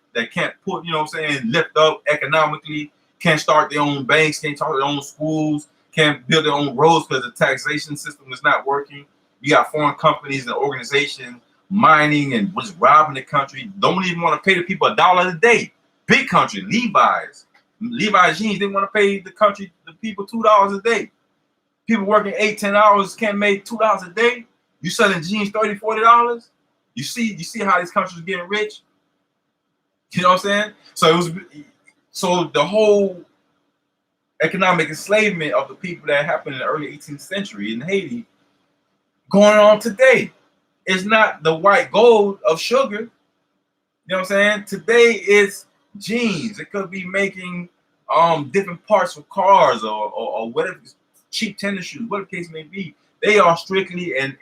put, you know what I'm saying, lift up economically, can't start their own banks, can't start their own schools, can't build their own roads because the taxation system is not working. You got foreign companies and organizations mining and just robbing the country. Don't even want to pay the people $1 a day. Big country, Levi's jeans, they want to pay the people $2 a day. People working 8-10 hours can't make $2 a day. You selling jeans $30-$40. You see how this country is getting rich. You know what I'm saying? So the whole economic enslavement of the people that happened in the early 18th century in Haiti going on today. It's not the white gold of sugar. You know what I'm saying? Today it's jeans. It could be making different parts for cars or whatever, cheap tennis shoes, whatever the case may be. They are strictly and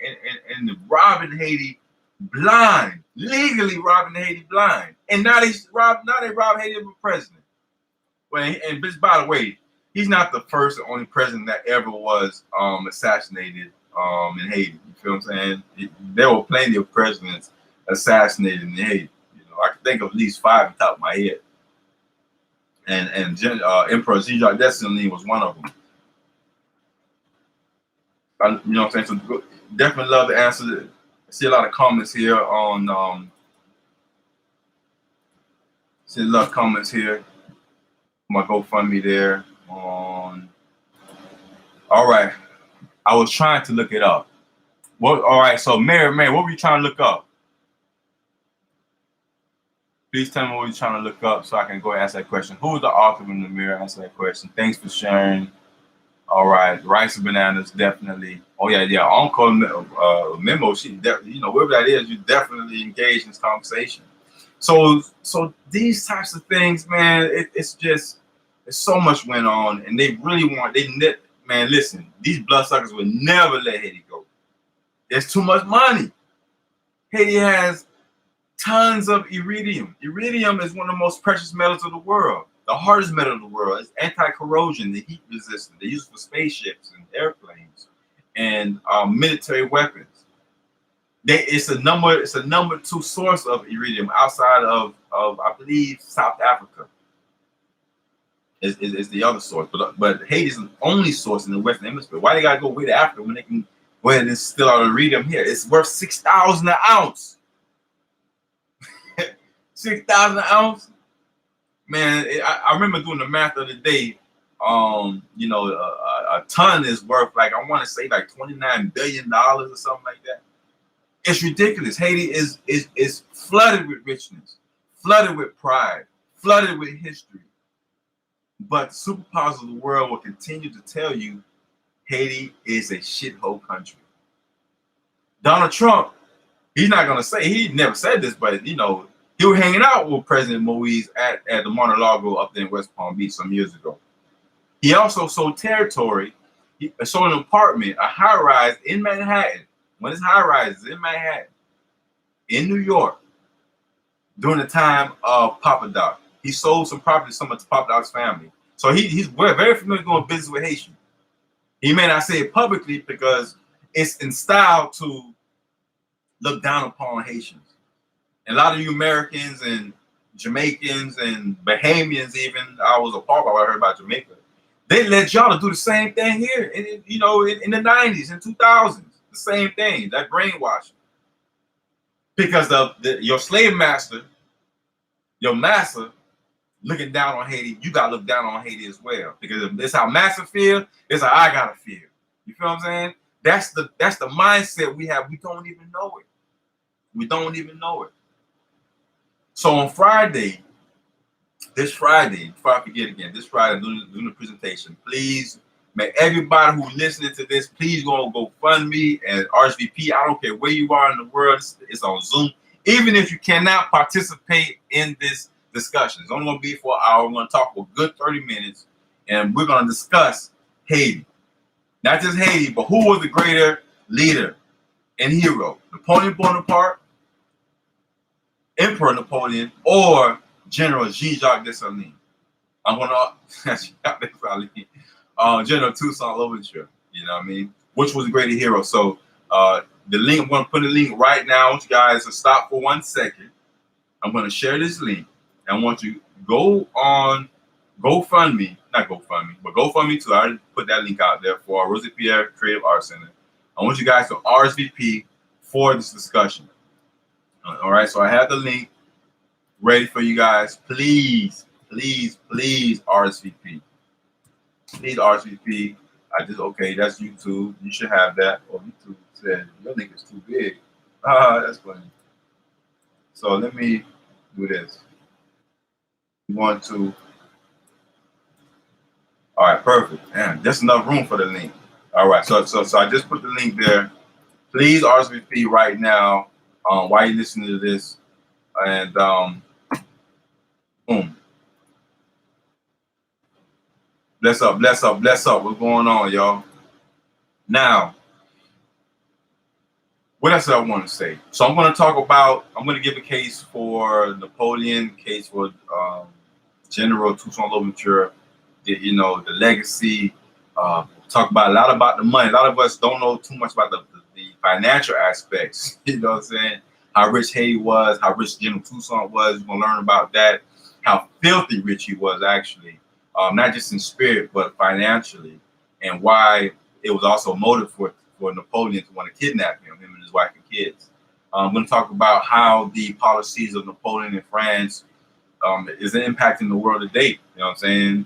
robbing Haiti blind, legally robbing Haiti blind. And now they rob Haiti of a president. And by the way, he's not the first or only president that ever was assassinated in Haiti. You feel what I'm saying? There were plenty of presidents assassinated in Haiti. You know, I can think of at least 5 on top of my head. And Emperor Jacques Dessalines was one of them. You know what I'm saying? So definitely love to answer. I see a lot of comments here on see a lot of comments here. My GoFundMe there on. All right, I was trying to look it up. What? All right, so Mary, what were you trying to look up? Please tell me what you're trying to look up so I can go and ask that question. Who is the author in the mirror? Answer that question. Thanks for sharing. All right, rice and bananas, definitely. Oh yeah. Uncle Memo, she, you know, wherever that is, you definitely engaged in this conversation. So these types of things, man, it's so much went on, and they really man, listen, these bloodsuckers would never let Haiti go. There's too much money. Haiti has tons of iridium. Iridium is one of the most precious metals of the world. The hardest metal of the world. It's anti-corrosion, the heat resistant. They use it for spaceships and airplanes and military weapons. It's a number 2 source of iridium outside of I believe South Africa. Is the other source, but Haiti is the only source in the Western Hemisphere. Why they gotta go way to Africa when they can go ahead and steal out iridium here? It's worth $6,000 an ounce. 6,000 an ounce, man. I remember doing the math the other day. You know, a ton is worth like I want to say like $29 billion or something like that. It's ridiculous. Haiti is flooded with richness, flooded with pride, flooded with history. But the superpowers of the world will continue to tell you Haiti is a shithole country. Donald Trump, he's not going to say, he never said this, but you know, he was hanging out with President Moise at the Mar-a-Lago up there in West Palm Beach some years ago. He also sold territory. He sold an apartment, a high-rise in Manhattan One of his high rises in Manhattan, in New York, during the time of Papa Doc. He sold some property to some of Papa Doc's family. So he's very familiar doing business with Haitians. He may not say it publicly because it's in style to look down upon Haitians. And a lot of you Americans and Jamaicans and Bahamians, even, I was appalled by what I heard about Jamaica. They let y'all to do the same thing here, in the 90s and 2000s. The same thing, that brainwashing. Because your slave master, your master, looking down on Haiti, you gotta look down on Haiti as well. Because if this how master feel, it's how I gotta feel. You feel what I'm saying? That's the mindset we have. We don't even know it. We don't even know it. So on Friday, this Friday, before I forget again, this Friday doing the presentation, please, make everybody who's listening to this, please go fund me and RSVP. I don't care where you are in the world. It's on Zoom. Even if you cannot participate in this discussion, it's only going to be for an hour. We're going to talk for a good 30 minutes, and we're going to discuss Haiti. Not just Haiti, but who was the greater leader and hero? Napoleon Bonaparte, Emperor Napoleon, or General Jean-Jacques Dessalines? I'm going to General Toussaint Louverture. You know what I mean? Which was the greater hero? So the link, I'm going to put the link right now. I want you guys to stop for 1 second. I'm going to share this link. I want you to go on GoFundMe, not GoFundMe, but GoFundMe too. I already put that link out there for Rosie Pierre Creative Arts Center. I want you guys to RSVP for this discussion. All right, so I have the link ready for you guys. Please, please, please RSVP. Please RSVP. Okay, that's YouTube. You should have that. Oh, YouTube said your link is too big. That's funny. So let me do this. You want to. All right, perfect. Damn, there's enough room for the link. All right, so I just put the link there. Please RSVP right now while you're listening to this. And boom. Bless up, bless up, bless up. What's going on, y'all? Now, what else do I want to say? So I'm going to give a case for Napoleon, case for General Toussaint Louverture, the legacy, talk about a lot about the money. A lot of us don't know too much about the financial aspects. You know what I'm saying? How rich Haiti was, how rich General Toussaint was. We're going to learn about that. How filthy rich he was, actually. Not just in spirit, but financially. And why it was also a motive for Napoleon to want to kidnap him and his wife and kids. I'm going to talk about how the policies of Napoleon in France is impacting the world today. You know what I'm saying?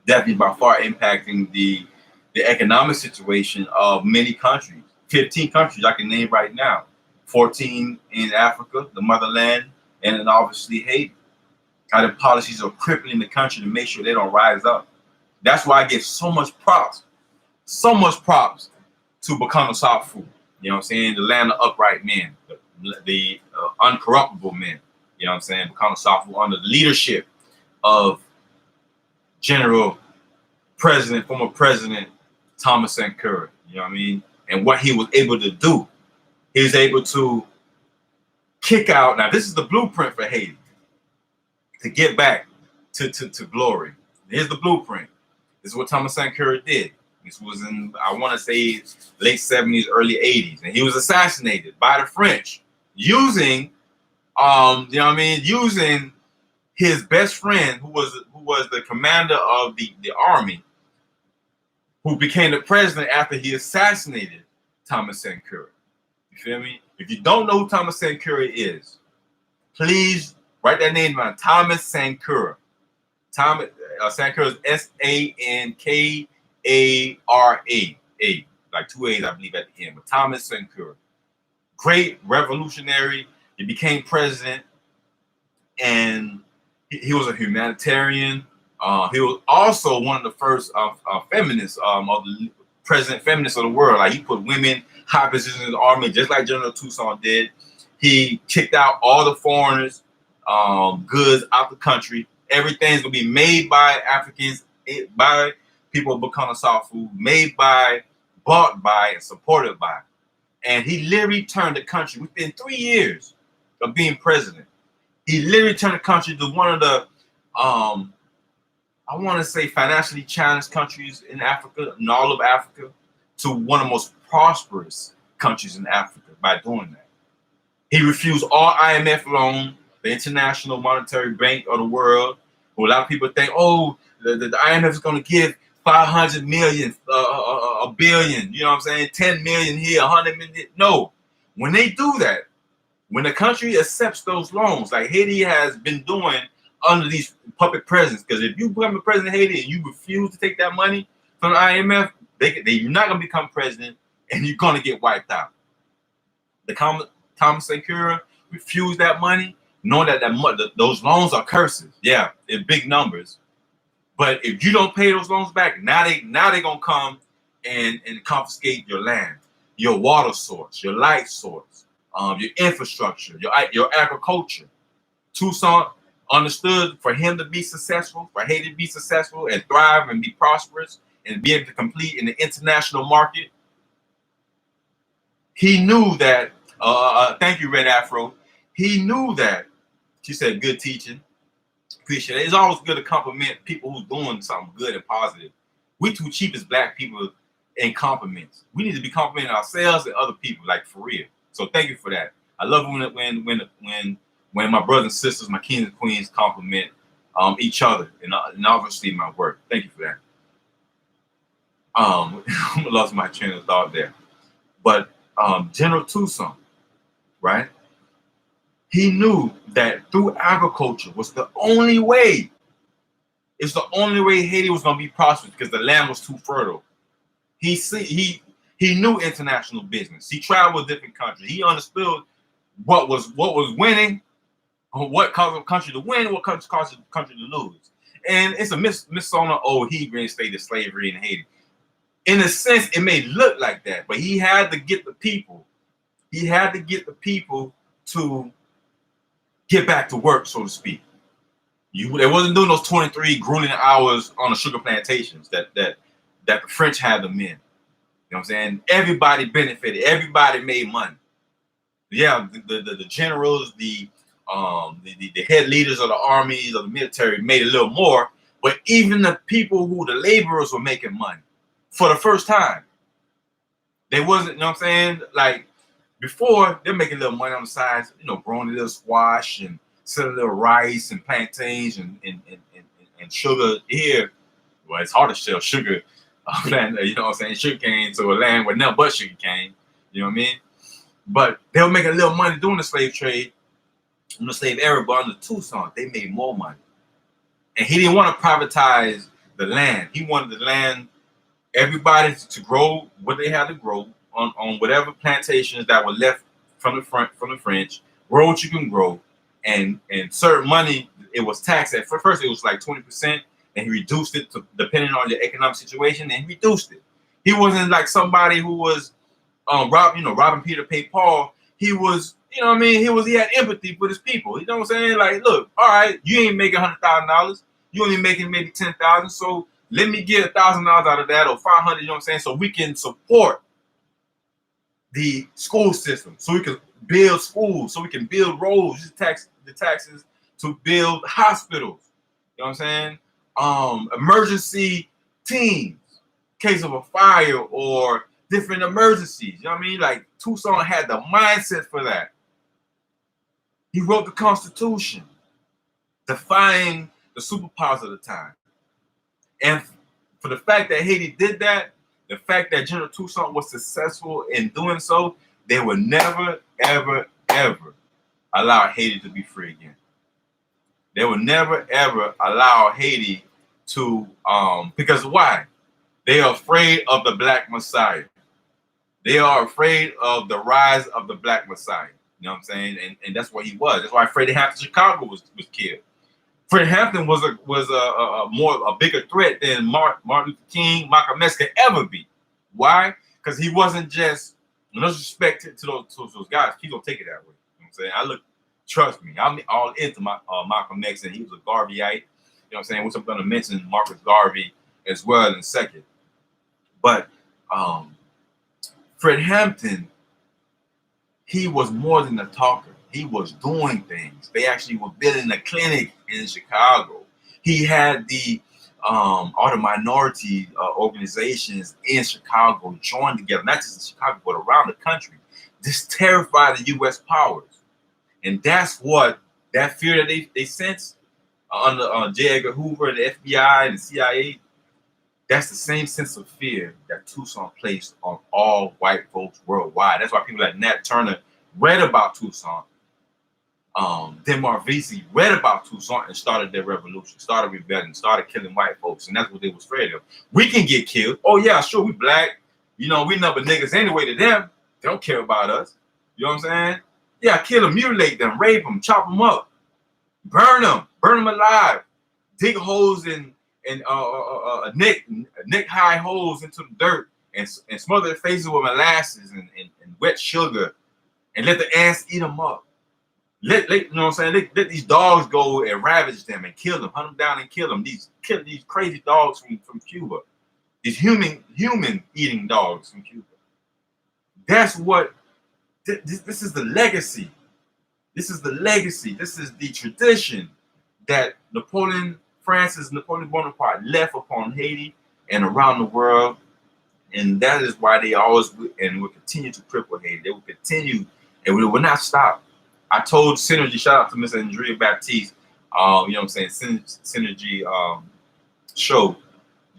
Definitely by far impacting the economic situation of many countries. 15 countries I can name right now. 14 in Africa, the motherland, and then obviously Haiti. How the policies are crippling the country to make sure they don't rise up. That's why I give so much props to Bukana Safu. You know what I'm saying? The land of upright men, the uncorruptible men. You know what I'm saying? Bukana Safu under the leadership of former President Thomas Sankara. You know what I mean? And what he was able to do. He was able to kick out. Now, this is the blueprint for Haiti to get back to glory. Here's the blueprint. This is what Thomas Sankara did. This was in, I want to say, late 70s, early 80s. And he was assassinated by the French using, using his best friend, who was the commander of the army, who became the president after he assassinated Thomas Sankara. You feel me? If you don't know who Thomas Sankara is, please write that name down. Thomas Sankara. Thomas Sankara is Sankara. Like 2 A's, I believe, at the end. But Thomas Sankara, great revolutionary. He became president, and he was a humanitarian. He was also one of the first feminists, of the president feminists of the world. Like, he put women high positions in the army, just like General Toussaint did. He kicked out all the foreigners, goods out the country. Everything's gonna be made by Africans, by people of Bukana Safu, made by, bought by, and supported by. And he literally turned the country within 3 years of being president. He literally turned the country to one of the, I want to say, financially challenged countries in Africa, in all of Africa, to one of the most prosperous countries in Africa by doing that. He refused all IMF loan, the International Monetary Bank of the world. Who a lot of people think, oh, the IMF is going to give 500 million, a billion, you know what I'm saying? 10 million here, 100 million. No, when they do that, when the country accepts those loans, like Haiti has been doing under these puppet presidents, because if you become the president of Haiti and you refuse to take that money from the IMF, you're not going to become president and you're going to get wiped out. The Thomas Sankara refused that money, knowing that those loans are curses. Yeah, in big numbers. But if you don't pay those loans back, now they gonna come and confiscate your land, your water source, your light source, your infrastructure, your agriculture. Toussaint understood for him to be successful, for Haiti to be successful and thrive and be prosperous and be able to compete in the international market. He knew that. Thank you, Red Afro. He knew that. She said, "Good teaching." Appreciate it. It's always good to compliment people who's doing something good and positive. We too cheap as black people in compliments. We need to be complimenting ourselves and other people, like for real. So thank you for that. I love when my brothers and sisters, my kings and queens, compliment each other and obviously my work. Thank you for that. I lost my train of thought there, but General Toussaint, right? He knew that through agriculture was the only way. It's the only way Haiti was going to be prosperous because the land was too fertile. He knew international business. He traveled different countries. He understood what was winning, what caused a country to win, what caused a country to lose. And it's a misnomer. Oh, he reinstated slavery in Haiti. In a sense, it may look like that, but he had to get the people. He had to get the people to get back to work, so to speak. They wasn't doing those 23 grueling hours on the sugar plantations that the French had them in. You know what I'm saying? Everybody benefited. Everybody made money. Yeah, the generals, the head leaders of the armies, of the military made a little more, but even the people the laborers were making money for the first time. They wasn't, you know what I'm saying? Like, before, they're making a little money on the sides, growing a little squash and selling a little rice and plantains and sugar here. Well, it's hard to sell sugar, you know what I'm saying, sugar cane to a land with nothing but sugar cane, you know what I mean? But they were making a little money doing the slave trade, in the slave era, but under Toussaint, they made more money. And he didn't want to privatize the land. He wanted the land, everybody to grow what they had to grow, on whatever plantations that were left from the French, grow what you can grow, and certain money, it was taxed at first. It was like 20%, and he reduced it to, depending on your economic situation, and he reduced it. He wasn't like somebody who was robbing Peter to pay Paul. He was, you know what I mean? He had empathy for his people. You know what I'm saying? Like, look, all right, you ain't making $100,000. You only making maybe $10,000. So let me get $1,000 out of that, or 500. You know what I'm saying? So we can support the school system, so we can build schools, so we can build roads, use the taxes to build hospitals. You know what I'm saying? Emergency teams, in case of a fire or different emergencies. You know what I mean? Like, Toussaint had the mindset for that. He wrote the Constitution, defying the superpowers of the time. And for the fact that Haiti did that, the fact that General Toussaint was successful in doing so, they would never, ever, ever allow Haiti to be free again. They would never, ever allow Haiti to, because why? They are afraid of the Black Messiah. They are afraid of the rise of the Black Messiah. You know what I'm saying? And that's what he was. That's why Freddie Hampton Chicago was killed. Freddie Hampton was a bigger threat than Martin Luther King, Malcolm X could ever be. Why? Because he wasn't just, no disrespect to those guys, he don't take it that way. You know what I'm saying? Trust me, I'm all into Malcolm X, and he was a Garveyite. You know what I'm saying? Which I'm going to mention Marcus Garvey as well in a second. But Fred Hampton he was more than a talker. He was doing things. They actually were building a clinic in Chicago. He had all the minority organizations in Chicago joined together, not just in Chicago, but around the country. This terrified the U.S. powers. And that's what, that fear that they sense under J. Edgar Hoover, the FBI, and the CIA, that's the same sense of fear that Tucson placed on all white folks worldwide. That's why people like Nat Turner read about Tucson. Denmark Vesey read about Tucson and started their revolution, started rebelling, started killing white folks, and that's what they was afraid of. We can get killed. Oh yeah, sure, we black. You know, we number niggas anyway to them. They don't care about us. You know what I'm saying? Yeah, kill them, mutilate them, rape them, chop them up, burn them alive, dig holes in neck high holes into the dirt and smother their faces with molasses and wet sugar and let the ants eat them up. You know what I'm saying? Let these dogs go and ravage them and kill them, hunt them down and kill them. These crazy dogs from Cuba, these human eating dogs from Cuba. That's what this is the legacy. This is the legacy. This is the tradition that Napoleon Bonaparte left upon Haiti and around the world, and that is why they always and will continue to cripple Haiti. They will continue, and we will not stop. I told Synergy, shout out to Miss Andrea Baptiste, you know what I'm saying, Synergy show,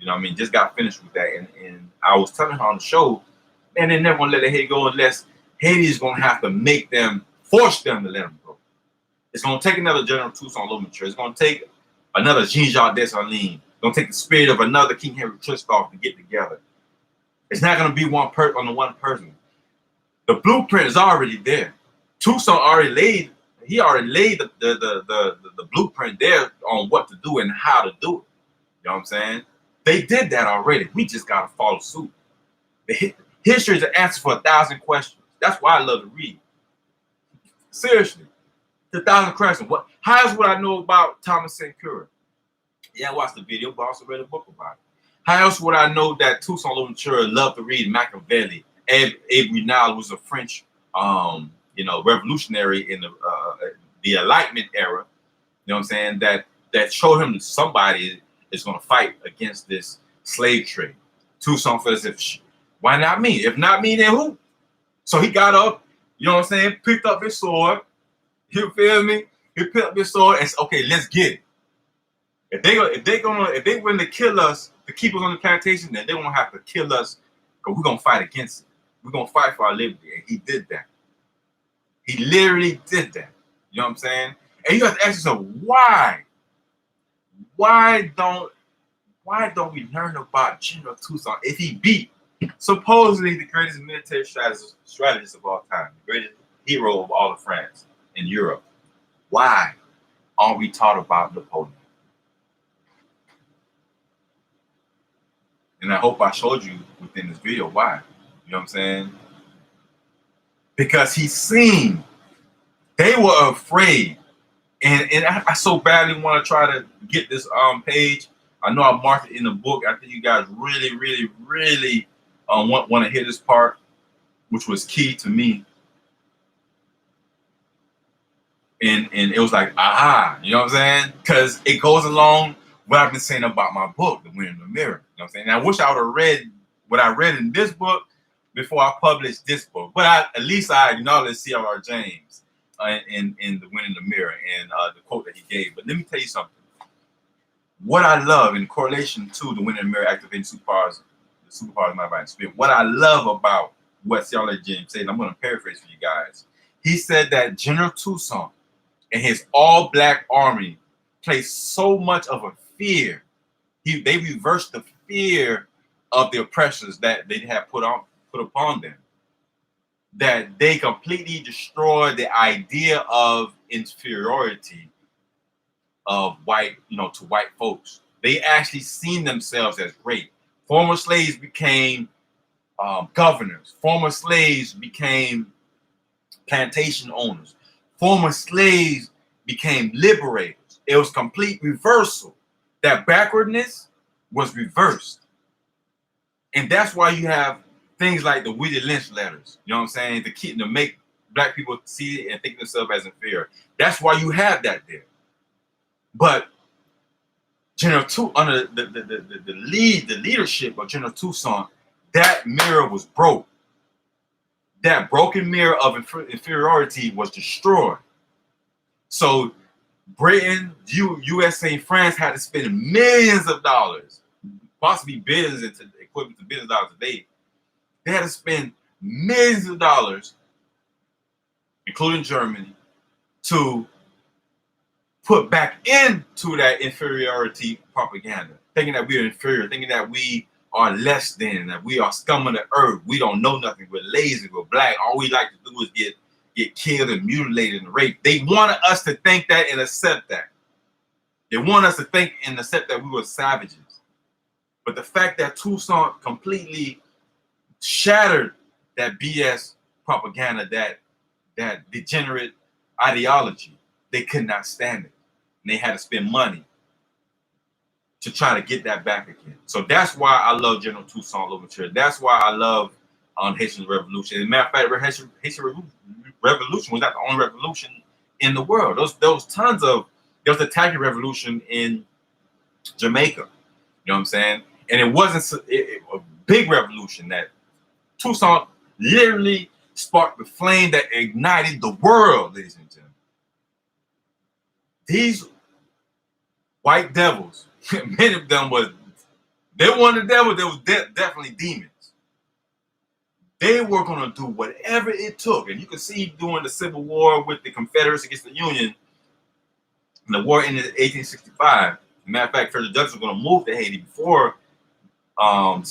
you know what I mean, just got finished with that, and I was telling her on the show, man, they're never gonna let Haiti go unless Haiti is gonna have to force them to let them go. It's gonna take another General Toussaint Louverture. It's gonna take another Jean-Jacques Dessalines. It's gonna take the spirit of another King Henry Christophe to get together. It's not gonna be one person. The blueprint is already there. Toussaint already laid the blueprint there on what to do and how to do it. You know what I'm saying? They did that already. We just gotta follow suit. History is an answer for 1,000 questions. That's why I love to read. Seriously, 1,000 questions. How else would I know about Thomas Sankara? Yeah, I watched the video, but I also read a book about it. How else would I know that Toussaint Louverture loved to read Machiavelli? Abe Rinal was a French revolutionary in the Enlightenment era, you know what I'm saying, that showed him that somebody is going to fight against this slave trade. Toussaint felt as if, why not me? If not me, then who? So he got up, you know what I'm saying, picked up his sword, you feel me? He picked up his sword and said, okay, let's get it. If they want to kill us to keep us on the plantation, then they're gonna have to kill us because we're gonna fight against it. We're gonna fight for our liberty. And he did that. He literally did that. You know what I'm saying? And you have to ask yourself, why? Why don't we learn about General Toussaint if he beat supposedly the greatest military strategist of all time, the greatest hero of all of France in Europe? Why aren't we taught about Napoleon? And I hope I showed you within this video why. You know what I'm saying? Because he's seen. They were afraid. And I so badly want to try to get this page. I know I marked it in the book. I think you guys really, really, really want to hear this part, which was key to me. And it was like, aha, you know what I'm saying? Because it goes along what I've been saying about my book, The Wind in the Mirror. You know what I'm saying? And I wish I would have read what I read in this book before I published this book. But at least I acknowledge C.R.R. James in The Wind in the Mirror and the quote that he gave. But let me tell you something. What I love in correlation to The Wind in the Mirror activating superpowers of my mind and spirit, what I love about what C.R.R. James said, I'm going to paraphrase for you guys. He said that General Toussaint and his all-black army placed so much of a fear. They reversed the fear of the oppressors that they had put upon them, that they completely destroyed the idea of inferiority of to white folks. They actually seen themselves as great. Former slaves became governors. Former slaves became plantation owners. Former slaves became liberators. It was complete reversal. That backwardness was reversed. And that's why you have things like the Willie Lynch letters, you know what I'm saying, to make black people see it and think themselves as inferior. That's why you have that there. But General under the leadership of General Toussaint, that mirror was broke. That broken mirror of inferiority was destroyed. So Britain, USA, and France had to spend millions of dollars, possibly billions, equivalent to billions of dollars a day. They had to spend millions of dollars, including Germany, to put back into that inferiority propaganda, thinking that we are inferior, thinking that we are less than, that we are scum of the earth. We don't know nothing. We're lazy. We're black. All we like to do is get killed and mutilated and raped. They wanted us to think that and accept that. They want us to think and accept that we were savages. But the fact that Toussaint completely shattered that BS propaganda, that degenerate ideology, they could not stand it. And they had to spend money to try to get that back again. So that's why I love General Toussaint Louverture. That's why I love Haitian Revolution. As a matter of fact, Haitian Revolution was not the only revolution in the world. There was the Tacky Revolution in Jamaica. You know what I'm saying? And it wasn't a big revolution that Toussaint literally sparked the flame that ignited the world, ladies and gentlemen. These white devils, many of them weren't the devils, they was definitely demons. They were going to do whatever it took. And you can see during the Civil War with the Confederates against the Union, and the war ended in 1865. As a matter of fact, Frederick Douglass was going to move to Haiti before the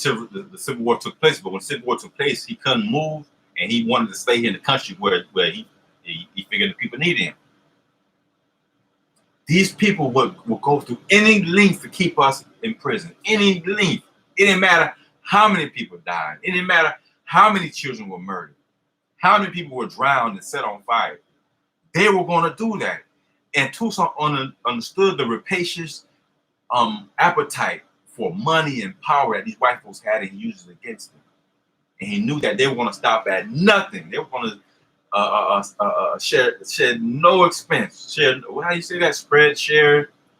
Civil War took place. But when the Civil War took place, he couldn't move, and he wanted to stay here in the country where he figured the people needed him. These people would go through any length to keep us in prison. Any length. It didn't matter how many people died. It didn't matter how many children were murdered. How many people were drowned and set on fire. They were going to do that. And Toussaint understood the rapacious appetite for money and power that these white folks had, and he used it against them. And he knew that they were going to stop at nothing. They were going to share no expense. How do you say that?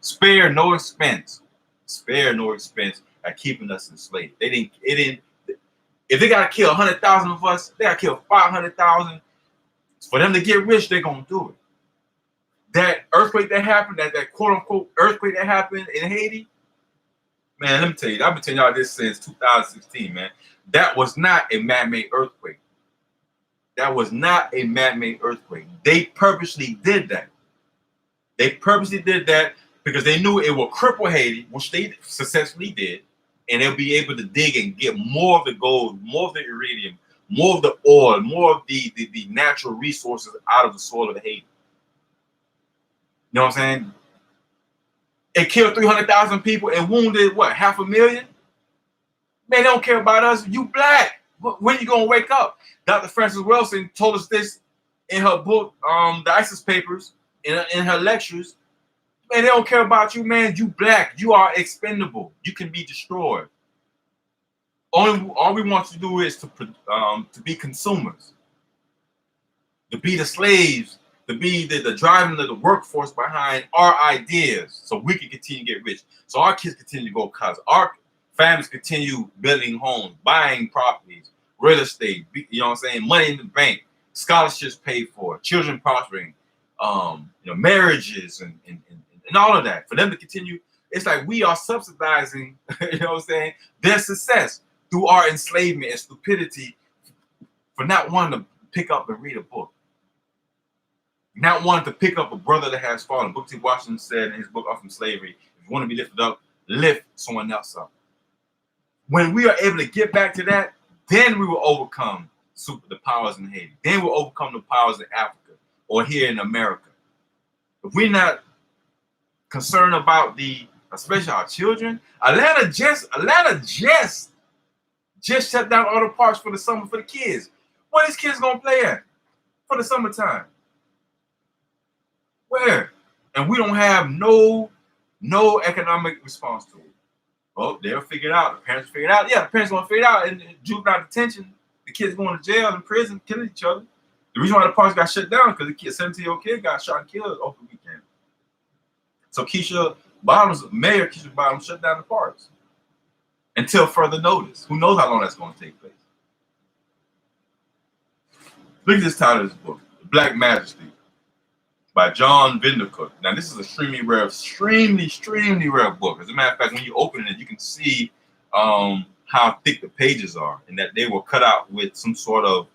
Spare no expense. Spare no expense at keeping us enslaved. If they got to kill 100,000 of us, they got to kill 500,000. For them to get rich, they're going to do it. That earthquake that happened, that quote unquote earthquake that happened in Haiti, man, let me tell you, I've been telling y'all this since 2016, man. That was not a man-made earthquake. That was not a man-made earthquake. They purposely did that. They purposely did that because they knew it would cripple Haiti, which they successfully did, and they'll be able to dig and get more of the gold, more of the iridium, more of the oil, more of the natural resources out of the soil of Haiti. You know what I'm saying? It killed 300,000 people and wounded, what, 500,000? Man, they don't care about us. You black. When you going to wake up? Dr. Frances Wilson told us this in her book, The ISIS Papers, in her lectures. Man, they don't care about you, man. You black. You are expendable. You can be destroyed. All we want to do is to be consumers, to be the slaves, to be the driving of the workforce behind our ideas so we can continue to get rich. So our kids continue to go to college. Our families continue building homes, buying properties, real estate, you know what I'm saying? Money in the bank, scholarships paid for, children prospering, marriages and all of that. For them to continue, it's like we are subsidizing, you know what I'm saying, their success through our enslavement and stupidity for not wanting to pick up and read a book. Not wanting to pick up a brother that has fallen. Booker T. Washington said in his book, Up from Slavery, if you want to be lifted up, lift someone else up. When we are able to get back to that, then we will overcome the powers in Haiti. Then we'll overcome the powers in Africa or here in America. If we're not concerned about especially our children, Atlanta just shut down all the parks for the summer for the kids. What is kids gonna play at for the summertime? Where? And we don't have no economic response to it. Well, they'll figure it out. The parents figure it out. Yeah, the parents gonna figure it out. And juvenile detention, the kids going to jail and prison, killing each other. The reason why the parks got shut down because the 17-year-old kid got shot and killed over the weekend. So Mayor Keisha Bottoms shut down the parks until further notice. Who knows how long that's going to take place? Look at this title of this book, Black Majesty, by John Vindercook. Now, this is extremely rare book. As a matter of fact, when you open it, you can see how thick the pages are, and that they were cut out with some sort of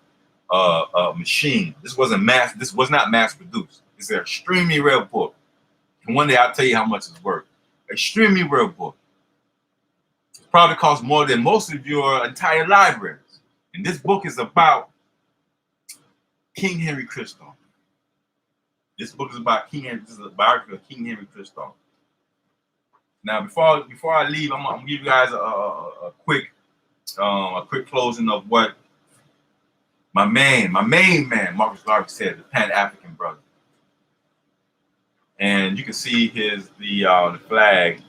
machine. This was not mass produced. It's an extremely rare book. And one day I'll tell you how much it's worth. Extremely rare book. It probably costs more than most of your entire libraries. And this book is about King Henry Christophe. This book is about King Henry. This is a biography of King Henry Christophe. Now, before I leave, I'm gonna give you guys a quick closing of what my main man, Marcus Garvey said, the Pan-African brother. And you can see the flag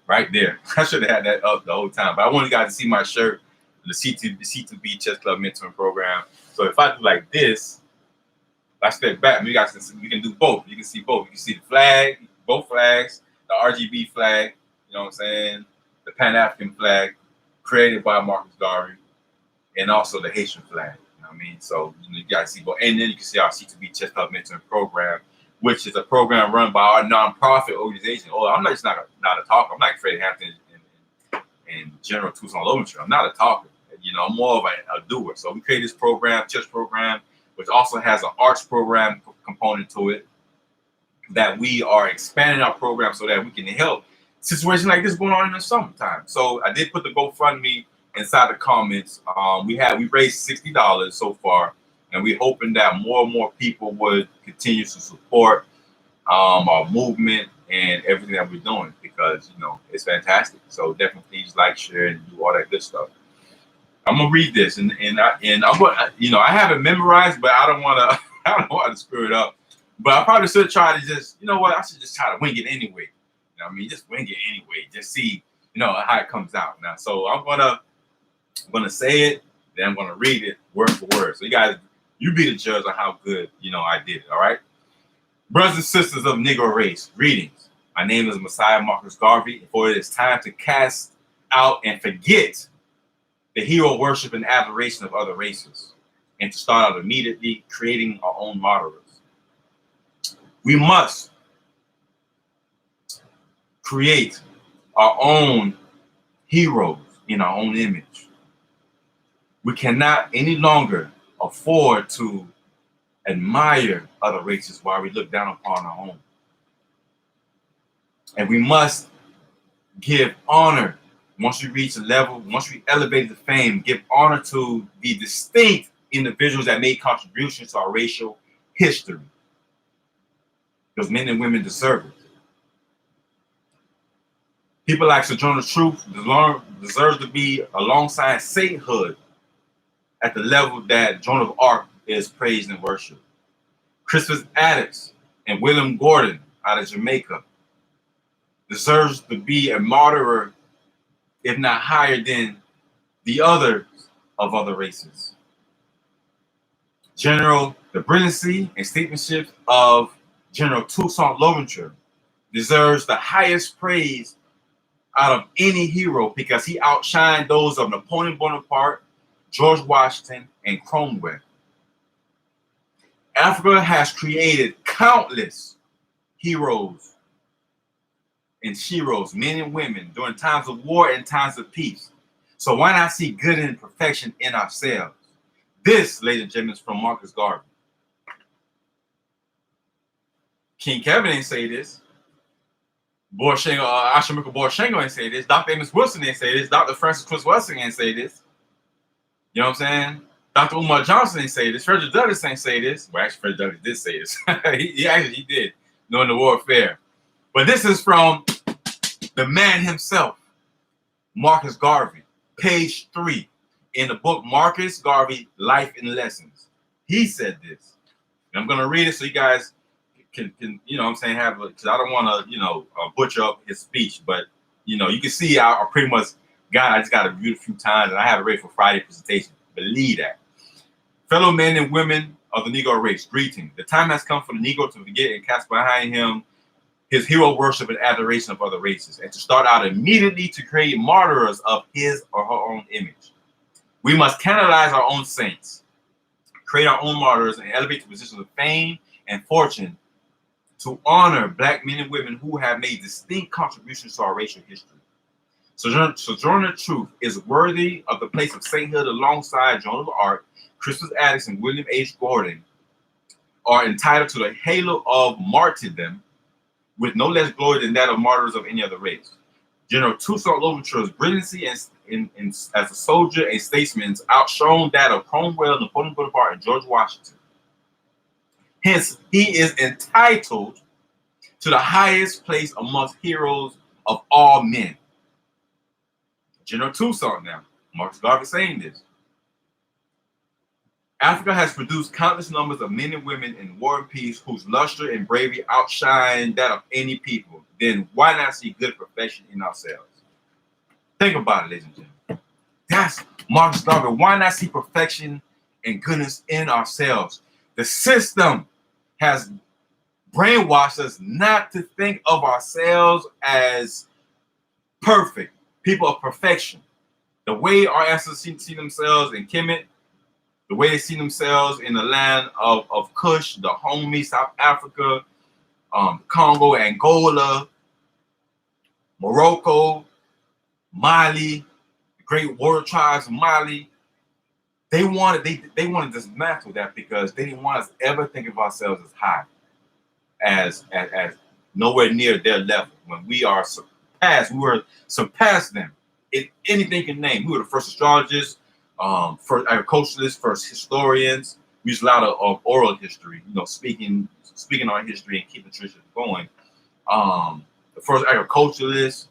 right there. I should have had that up the whole time, but I want you guys to see my shirt, the C2B Chess Club Mentoring Program. So if I do like this, I step back, you guys can do both. You can see both. You can see the flag, both flags, the RGB flag, you know what I'm saying, the Pan-African flag created by Marcus Garvey, and also the Haitian flag. You know what I mean? So you guys see both. And then you can see our C2B Chess Club Mentoring Program, which is a program run by our nonprofit organization. Oh, I'm not a talker. I'm like Freddie Hampton and General Toussaint Louverture. I'm not a talker. You know, I'm more of a doer. So we created this program, chess program, which also has an arts program component to it, that we are expanding our program so that we can help situations like this going on in the summertime. So I did put the GoFundMe inside the comments. We raised $60 so far, and we're hoping that more and more people would continue to support our movement and everything that we're doing, because you know it's fantastic. So definitely please like, share, and do all that good stuff. I'm gonna read this, and I'm gonna, you know, I have it memorized, but I don't want to screw it up. But I probably should try to just, you know what, I should just try to wing it anyway. You know what I mean? Just wing it anyway. Just see, you know, how it comes out. Now, so I'm gonna say it, then I'm gonna read it word for word. So you guys, you be the judge of how good, you know, I did it. All right, brothers and sisters of Negro race, greetings. My name is Messiah Marcus Garvey. For it is time to cast out and forget the hero worship and adoration of other races, and to start out immediately creating our own martyrs. We must create our own heroes in our own image. We cannot any longer afford to admire other races while we look down upon our own. And we must give honor. Once we reach a level, once we elevate to fame, give honor to the distinct individuals that made contributions to our racial history. Because men and women deserve it. People like Sojourner Truth deserve to be alongside sainthood at the level that Joan of Arc is praised and worshipped. Crispus Attucks and William Gordon out of Jamaica deserves to be a martyr, if not higher than the others of other races. The brilliancy and statesmanship of General Toussaint Louverture deserves the highest praise out of any hero, because he outshined those of Napoleon Bonaparte, George Washington, and Cromwell. Africa has created countless heroes and sheroes, men and women, during times of war and times of peace. So why not see good and perfection in ourselves? This, ladies and gentlemen, is from Marcus Garvey. King Kevin ain't say this. Ashamika Borshengo ain't say this. Dr. Amos Wilson ain't say this. Dr. Francis Chris Wesson ain't say this. You know what I'm saying? Dr. Umar Johnson ain't say this. Frederick Douglass ain't say this. Well, actually, Frederick Douglass did say this. he did during the warfare. But this is from the man himself, Marcus Garvey, page 3 in the book Marcus Garvey, Life and Lessons. He said this. And I'm going to read it so you guys can you know what I'm saying, have, because I don't want to, you know, butcher up his speech. But, you know, you can see I pretty much I just got to review it a few times, and I have it ready for Friday presentation. Believe that. Fellow men and women of the Negro race, greeting. The time has come for the Negro to forget and cast behind him his hero worship and adoration of other races, and to start out immediately to create martyrs of his or her own image. We must canalize our own saints, create our own martyrs, and elevate to positions of fame and fortune to honor Black men and women who have made distinct contributions to our racial history. Sojourner Truth is worthy of the place of sainthood alongside Joan of Arc, Crispus Attucks, and William H. Gordon, are entitled to the halo of martyrdom with no less glory than that of martyrs of any other race. General Toussaint Louverture's brilliancy as a soldier and statesman outshone that of Cromwell, Napoleon Bonaparte, and George Washington. Hence, he is entitled to the highest place amongst heroes of all men. General Toussaint now, Marcus Garvey saying this. Africa has produced countless numbers of men and women in war and peace whose luster and bravery outshine that of any people. Then why not see good perfection in ourselves? Think about it, ladies and gentlemen. That's Marcus Garvey. Why not see perfection and goodness in ourselves? The system has brainwashed us not to think of ourselves as perfect, people of perfection. The way our ancestors see themselves in Kemet, the way they see themselves in the land of Kush, the Dahomey, South Africa, Congo, Angola, Morocco, Mali, the great warrior tribes of Mali. They wanted to dismantle that because they didn't want us to ever think of ourselves as high, as nowhere near their level. When we were surpassed them in anything you can name. We were the first astrologers, first agriculturalists, first historians. We used a lot of oral history, speaking our history and keeping tradition going. The first agriculturalists,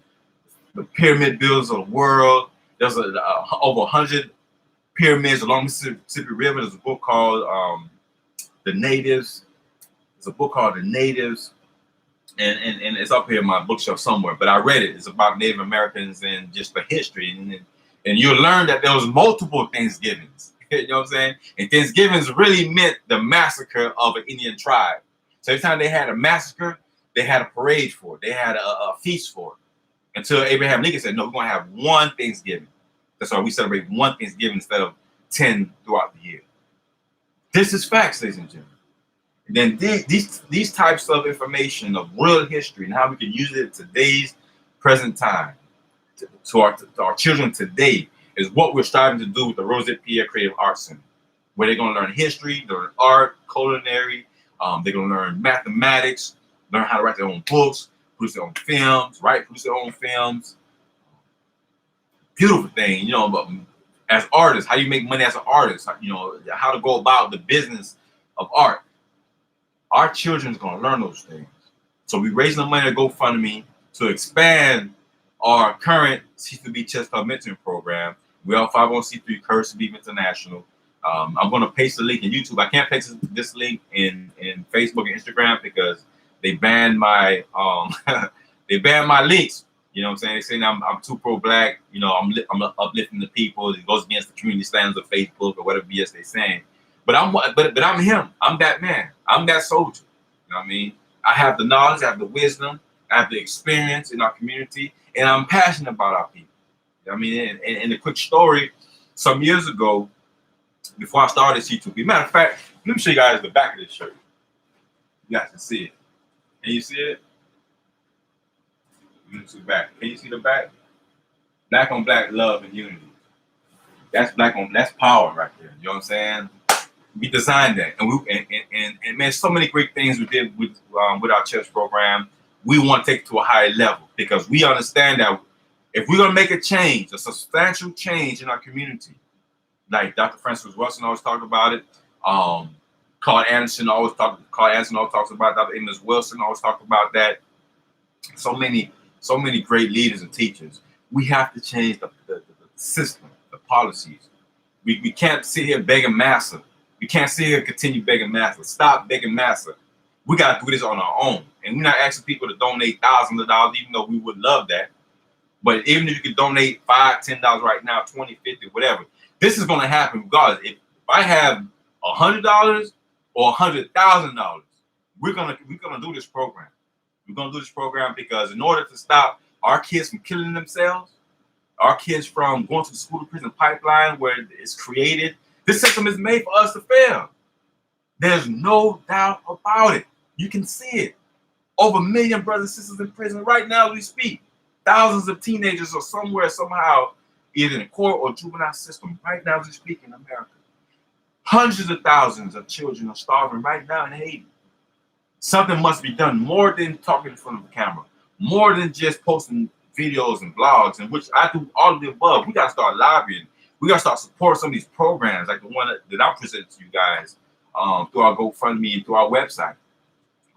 the pyramid builders of the world. There's over 100 pyramids along the Mississippi River. There's a book called The Natives. There's a book called The Natives, and it's up here in my bookshelf somewhere. But I read it. It's about Native Americans and just the history, and you'll learn that there was multiple Thanksgivings. You know what I'm saying? And Thanksgivings really meant the massacre of an Indian tribe. So every time they had a massacre, they had a parade for it. They had a feast for it. Until Abraham Lincoln said, no, we're going to have one Thanksgiving. That's why we celebrate one Thanksgiving instead of 10 throughout the year. This is facts, ladies and gentlemen. And then these types of information of real history and how we can use it in today's present time to our children today is what we're striving to do with the Rosette Pierre Creative Arts Center, where they're going to learn history, learn art, culinary, they're going to learn mathematics, learn how to write their own books, produce their own films, produce their own films. Beautiful thing, but as artists, how do you make money as an artist? How to go about the business of art. Our children's going to learn those things. So we're raising the money to GoFundMe to expand our current C2B Chess Club mentoring program. We are 501c3 Curse Beef International. I'm going to paste the link in YouTube. I can't paste this link in Facebook and Instagram because they banned my links. You know what I'm saying? They're saying I'm too pro-black. I'm uplifting the people. It goes against the community standards of Facebook or whatever BS they're saying. But I'm him. I'm that man. I'm that soldier. You know what I mean? I have the knowledge. I have the wisdom. I have the experience in our community, and I'm passionate about our people. You know what I mean? And a quick story. Some years ago, before I started C2B, matter of fact, let me show you guys the back of this shirt. You guys can see it. Can you see it? Let me see the back. Can you see the back? Black on black love and unity. That's that's power right there. You know what I'm saying? We designed that, and man, so many great things we did with our chess program. We want to take it to a higher level because we understand that if we're gonna make a change, a substantial change in our community, like Dr. Francis Wilson always talked about it. Carl Anderson always talks about it. Dr. Amos Wilson always talked about that. So many great leaders and teachers. We have to change the system, the policies. We can't sit here begging massa. We can't sit here and continue begging massa. Stop begging massa. We got to do this on our own. And we're not asking people to donate thousands of dollars, even though we would love that. But even if you could donate $5, $10 right now, 20, 50, whatever, this is going to happen regardless. If I have $100 or $100,000. We're gonna do this program. We're gonna do this program because in order to stop our kids from killing themselves, our kids from going to the school to prison pipeline where it's created, this system is made for us to fail. There's no doubt about it. You can see it. Over 1 million brothers and sisters in prison right now as we speak. Thousands of teenagers are somewhere, somehow, either in court or juvenile system right now as we speak in America. Hundreds of thousands of children are starving right now in Haiti. Something must be done more than talking in front of the camera, more than just posting videos and blogs, in which I do all of the above. We got to start lobbying. We got to start supporting some of these programs, like the one that I presented to you guys through our GoFundMe and through our website.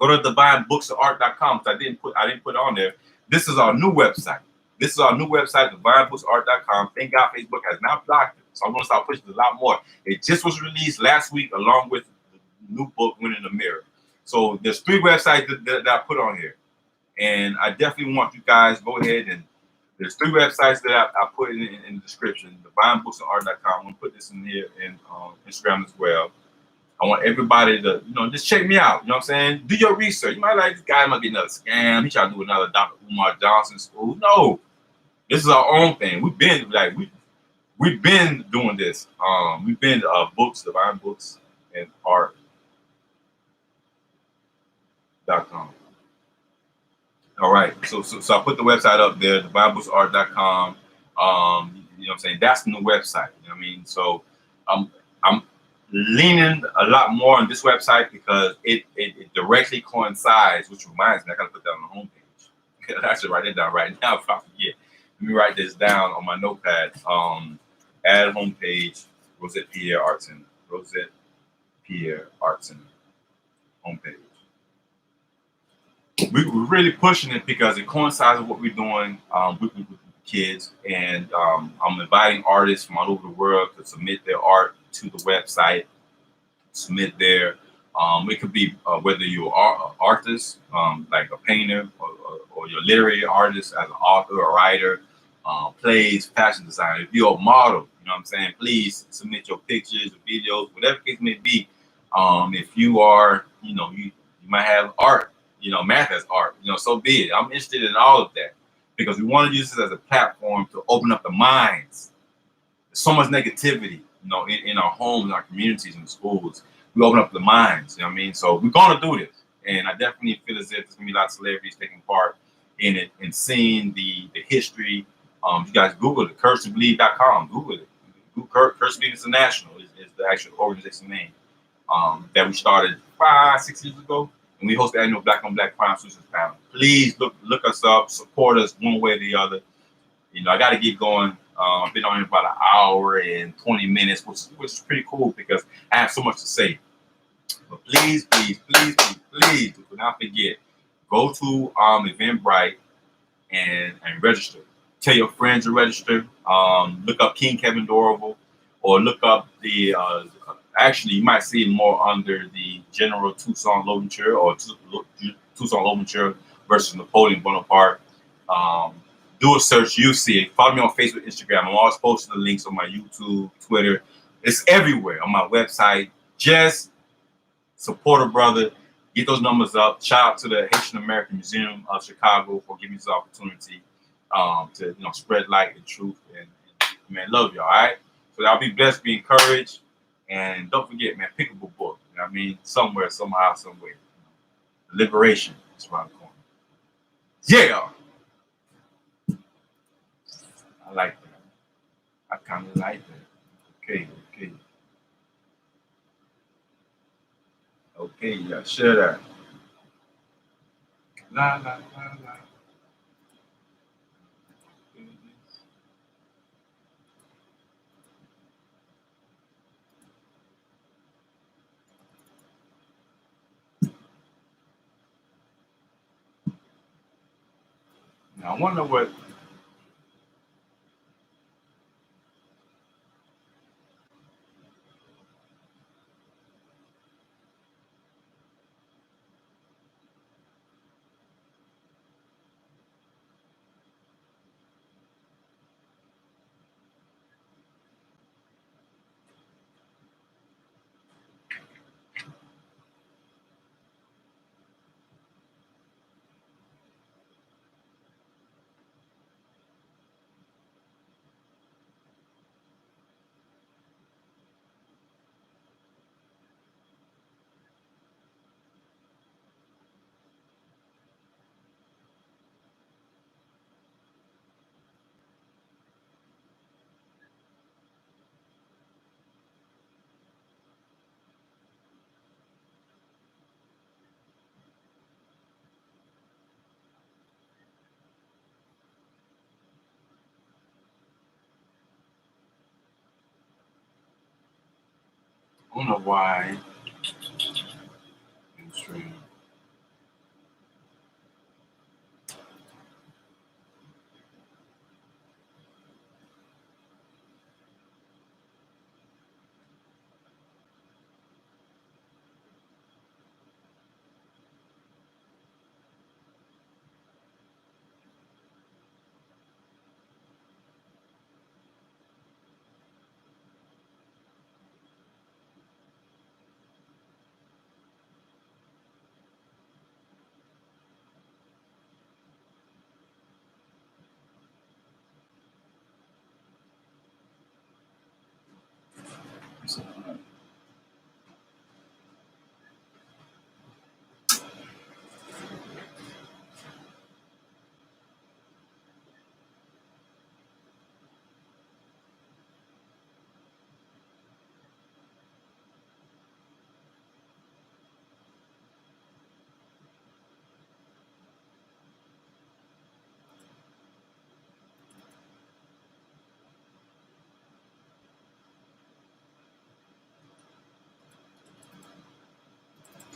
Go to divinebooksofart.com. I didn't put it on there. This is our new website. This is our new website, divinebooksofart.com. Thank God Facebook has now blocked it, so I'm going to start pushing it a lot more. It just was released last week along with the new book, Winning the Mirror. So there's 3 websites that I put on here. And I definitely want you guys to go ahead and there's 3 websites that I put in the description. Divinebooksofart.com. I'm going to put this in here in Instagram as well. I want everybody to, just check me out. You know what I'm saying? Do your research. You might like, this guy might be another scam. He trying to do another Dr. Umar Johnson school. No. This is our own thing. We've been doing this. We've been books, Divine Books and Art.com. All right. So I put the website up there, divinebooksofart.com. You know what I'm saying? That's the new website. You know what I mean? So I'm leaning a lot more on this website because it directly coincides, which reminds me, I gotta put that on the homepage. I should write it down right now if I forget. Let me write this down on my notepad. Add homepage, Rosette Pierre Art Center. Rosette Pierre Art Center homepage. We're really pushing it because it coincides with what we're doing with kids, and I'm inviting artists from all over the world to submit their art to the website. Submit their it could be whether you're an artist, like a painter, or you're a literary artist as an author or writer, plays, fashion designer. If you're a model, you know what I'm saying, please submit your pictures, videos, whatever case may be. If you are, you might have art, math as art, so be it. I'm interested in all of that because we want to use this as a platform to open up the minds. There's so much negativity, in our homes, our communities, and schools. We open up the minds, you know what I mean? So we're going to do this. And I definitely feel as if there's going to be a lot of celebrities taking part in it and seeing the history. You guys Google it, CourageToBelieve.com. Google it. Courage to Believe International is the actual organization name that we started 5-6 years ago. And we host the annual Black on Black Crime Solutions panel. Please look us up, support us one way or the other. I got to get going. I've been on here about 1 hour and 20 minutes, which is pretty cool because I have so much to say. But please, do not forget, go to Eventbrite and register. Tell your friends to register. Look up King Kevin Dorival, or look up the. Actually, you might see it more under the General Toussaint Louverture or Toussaint Louverture versus Napoleon Bonaparte. Do a search, you see it. Follow me on Facebook, Instagram. I'm always posting the links on my YouTube, Twitter. It's everywhere on my website. Just support a brother. Get those numbers up. Shout out to the Haitian American Museum of Chicago for giving me this opportunity to spread light and truth. And man, love you, all right? So y'all be blessed, be encouraged. And don't forget, man, pick up a book. You know what I mean? Somewhere, somehow, somewhere. Liberation is around the corner. Yeah! I like that. I kind of like that. Okay, yeah, share that. La, la, la, la. Now, I wonder what. don't know why. Stream.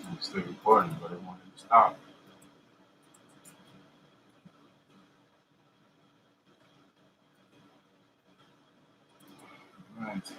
I'm still recording, but it won't stop. All right.